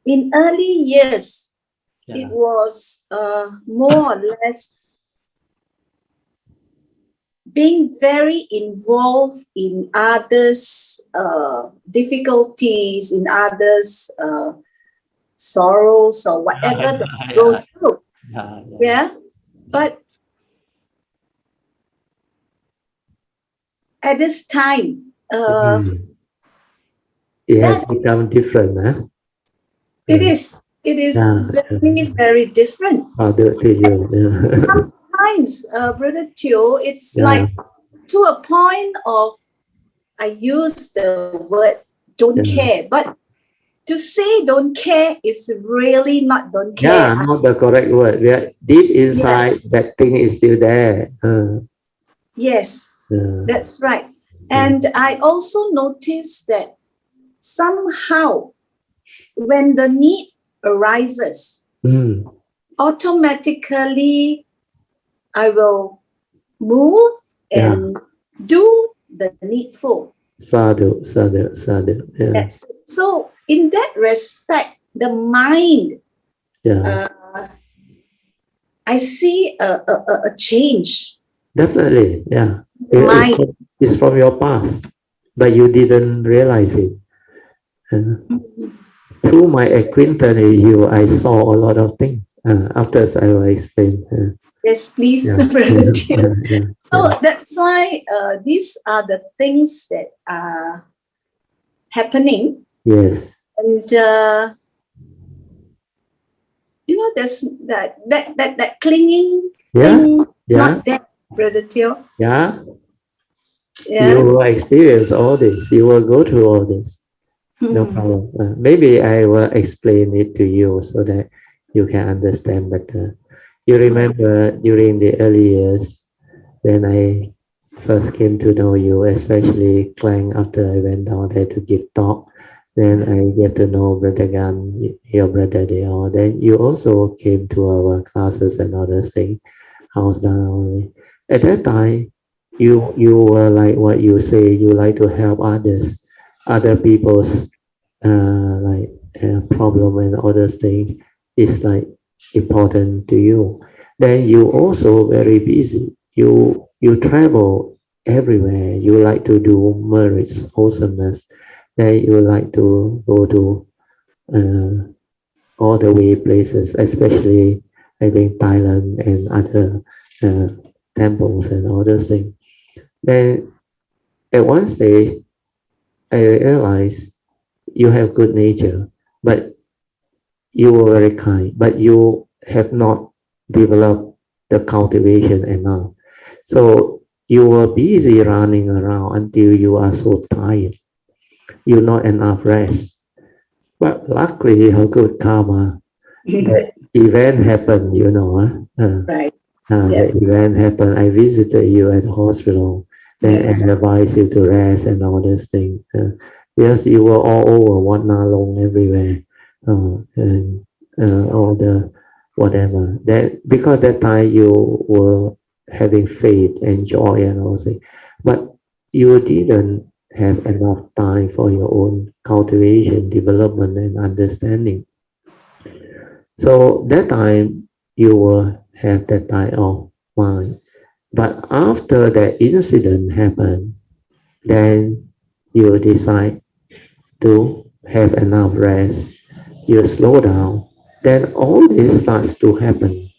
in early years, it was more or less being very involved in others' difficulties, in others' sorrows or whatever they go through. But at this time, it has become different, huh? It is very, very different. Sometimes, Brother Teo, it's like to a point of, I use the word don't care, but to say don't care is really not don't care. Not the correct word. Deep inside, that thing is still there. Yes, that's right. And I also noticed that somehow when the need arises, automatically I will move and do the needful. Sadhu. That's it. So in that respect, the mind, I see a change. Definitely, it's from your past, but you didn't realize it. Through my acquaintance with you, I saw a lot of things. After I will explain. Yes, please, Brother Teo. So that's why these are the things that are happening. Yes. And there's that clinging thing not there, Brother Teo. You will experience all this. You will go through all this. No problem. Maybe I will explain it to you so that you can understand better. You remember during the early years when I first came to know you, especially Clang, after I went down there to give talk, then I get to know Brother Gan, your brother there. Then you also came to our classes and other things, house down only. At that time, you were like what you say, you like to help others, other people's problem and other things is like important to you. Then you also very busy. You travel everywhere. You like to do merits, wholesomeness. Then you like to go to all the way places, especially I think Thailand and other temples and all those things. Then at one stage, I realized you have good nature, but you were very kind, but you have not developed the cultivation enough. So you were busy running around until you are so tired. You not enough rest. But luckily, you have good karma. The event happened, Right. The event happened. I visited you at the hospital. Then I advised you to rest and all those things. Because you were all over, Wat Na Long everywhere. And all the whatever. That because that time you were having faith and joy and all that, but you didn't have enough time for your own cultivation, development, and understanding. So that time you will have that type of mind. But after that incident happened, then you decide to have enough rest. You slow down. Then all this starts to happen.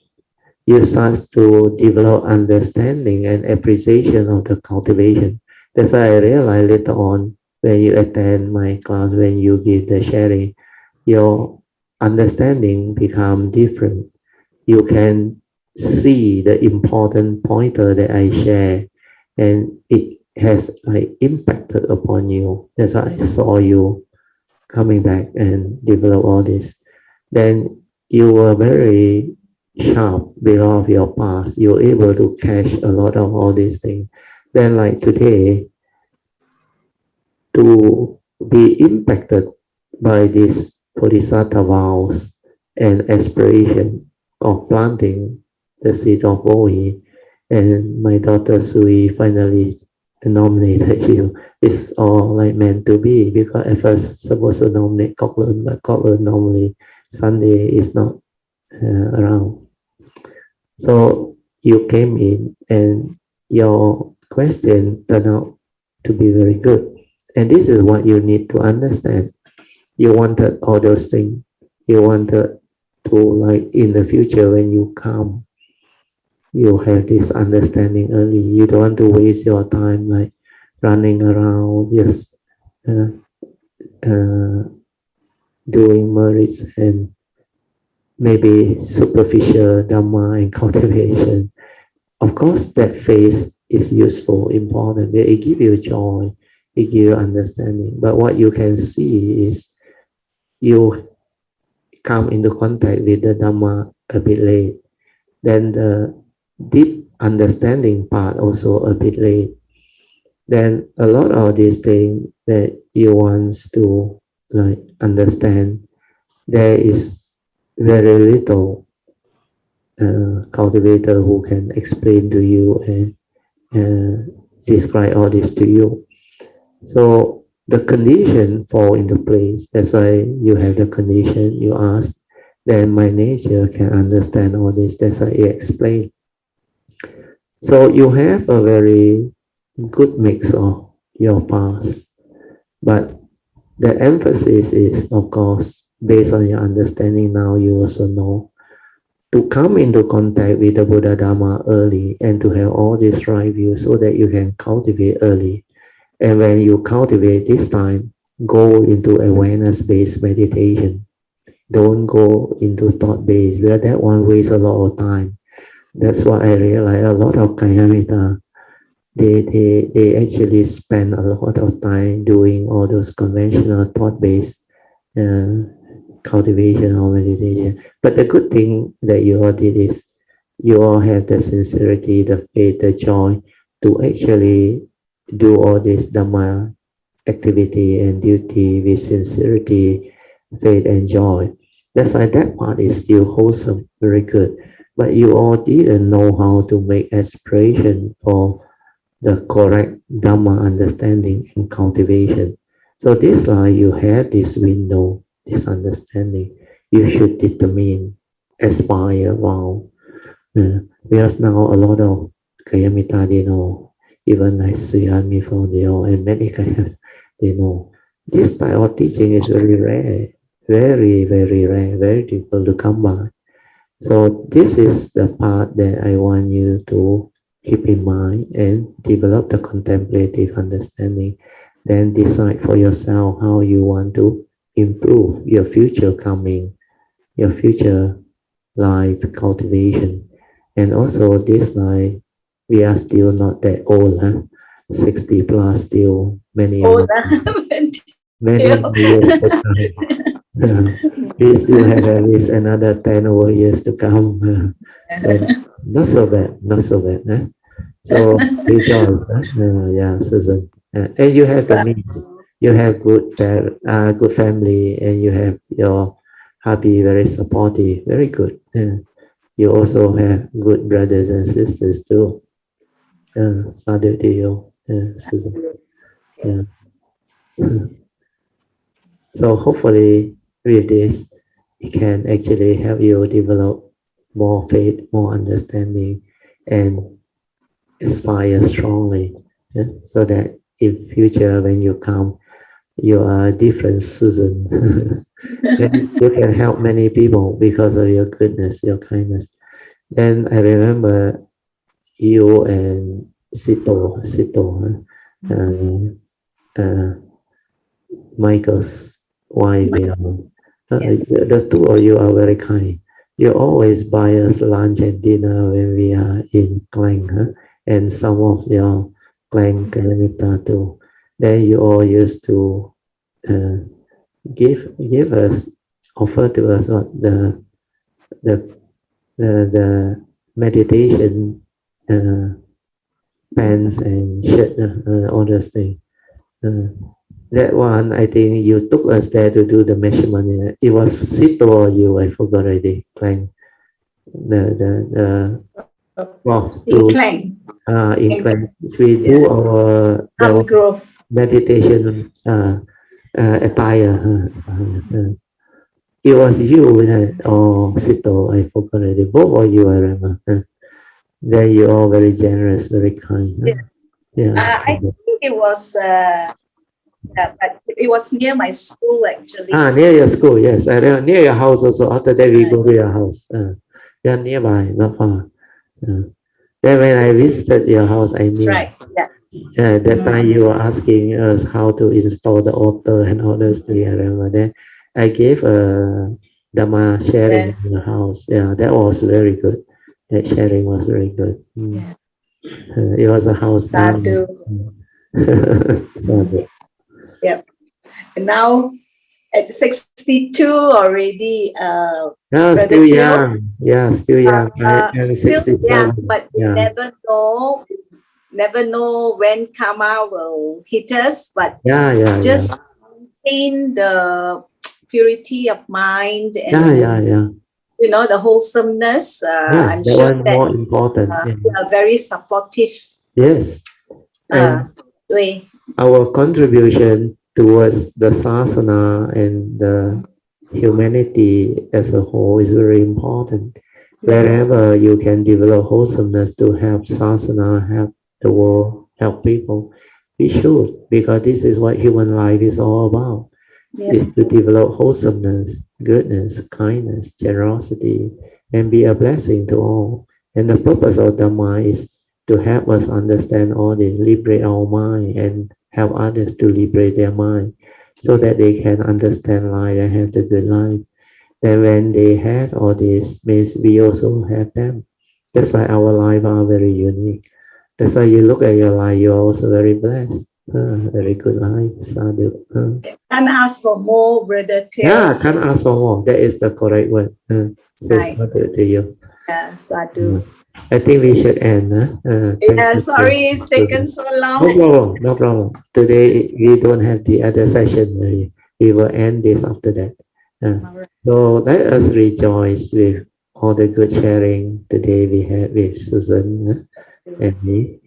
You start to develop understanding and appreciation of the cultivation. That's why I realized later on when you attend my class, when you give the sharing, your understanding become different. You can see the important pointer that I share, and it has like impacted upon you. That's why I saw you coming back and develop all this. Then you were very sharp because of your past. You're able to catch a lot of all these things. Then like today, to be impacted by this Bodhisattva vows and aspiration of planting the seed of Bohemia, and my daughter Sui finally nominated you. It's all like meant to be, because at first supposed to nominate Cochran, but Cochran normally Sunday is not around. So you came in and your question turned out to be very good. And this is what you need to understand. You wanted all those things. You wanted to, like, in the future when you come, you have this understanding early. You don't want to waste your time like running around, just uh, uh, doing merits and maybe superficial Dhamma and cultivation. Of course, that phase is useful, important. It gives you joy, it gives you understanding. But what you can see is you come into contact with the Dhamma a bit late. Then the deep understanding part also a bit late. Then a lot of these things that you want to, like, understand, there is very little cultivator who can explain to you and describe all this to you. So the condition fall into place. That's why you have the condition. You ask, then my nature can understand all this. That's why I explain. So you have a very good mix of your past, but the emphasis is, of course, based on your understanding now, you also know to come into contact with the Buddha Dharma early and to have all these right views so that you can cultivate early. And when you cultivate this time, go into awareness-based meditation. Don't go into thought-based, where that one wastes a lot of time. That's what I realize. A lot of Kayamita, they actually spend a lot of time doing all those conventional thought-based uh, cultivation or meditation. But the good thing that you all did is you all have the sincerity, the faith, the joy to actually do all this Dhamma activity and duty with sincerity, faith, and joy. That's why that part is still wholesome, very good. But you all didn't know how to make aspiration for the correct Dhamma understanding and cultivation. So this life, you have this window, this understanding. You should determine, aspire, wow. Because now a lot of Kayamita, they know, even like Suyami from Deo and many Kayamita, they know. This type of teaching is very rare, very, very rare, very difficult to come by. So this is the part that I want you to keep in mind and develop the contemplative understanding. Then decide for yourself how you want to improve your future coming, your future life cultivation. And also this life, we are still not that old, huh? 60 plus, still many of us, many more years to come. We still have at least another 10 over years to come. So not so bad, not so bad. Huh? So rejoice. Huh? Yeah, Susan. And you have the means. You have good family, and you have your hubby very supportive, very good. You also have good brothers and sisters too. Sadhu to you, Susan. Yeah. So hopefully with this, it can actually help you develop more faith, more understanding, and aspire strongly. Yeah? So that in future when you come, you are a different Susan. Then you can help many people because of your goodness, your kindness. Then I remember you and Sito, Michael's wife, the two of you are very kind. You always buy us lunch and dinner when we are in Klang, huh? And some of your Klang Kalamita too. Then you all used to uh, give us, offer to us what the the meditation pants and shirt, all those things. Uh, that one, I think you took us there to do the measurement. It was Sito or you, I forgot already. Clang. Well, to in Clang, we do our meditation attire. it was you or Sito, I forgot already. Both of you, I remember. Then you all very generous, very kind. Yeah. I think it was but it was near my school actually. Near your school, yes. I remember near your house also. After that, we go to your house. Yeah, nearby, not far. Then when I visited your house, I That's knew. right. Yeah. Yeah, that time you were asking us how to install the altar and all those things. I remember that. I gave a Dhamma sharing in the house. Yeah, that was very good. That sharing was very good. Yeah. It was a house down. Sadhu. Sadhu. Yeah. And now at 62 already, No, still young. Yeah, still young. I'm still 67. young, but we Yeah. never know when karma will hit us, but just maintain the purity of mind and you know, the wholesomeness. I'm sure that more important. we are very supportive. Yes. And way. Our contribution towards the sasana and the humanity as a whole is very important. Wherever you can develop wholesomeness to help sasana, help the world, help people, we should, because this is what human life is all about. Is to develop wholesomeness, goodness, kindness, generosity, and be a blessing to all. And the purpose of Dhamma is to help us understand all this, liberate our mind, and help others to liberate their mind, so that they can understand life and have the good life. Then when they have all this, means we also have them. That's why our lives are very unique. That's why you look at your life, you're also very blessed. Very good life. Sadhu. Can't ask for more, Brother Theo. Yeah, can't ask for more. That is the correct word. So sadhu to you. Yeah, sadhu. I think we should end. Sorry, it's taken so long. No problem. No problem. Today we don't have the other session. We will end this after that. So let us rejoice with all the good sharing today we had with Susan and me.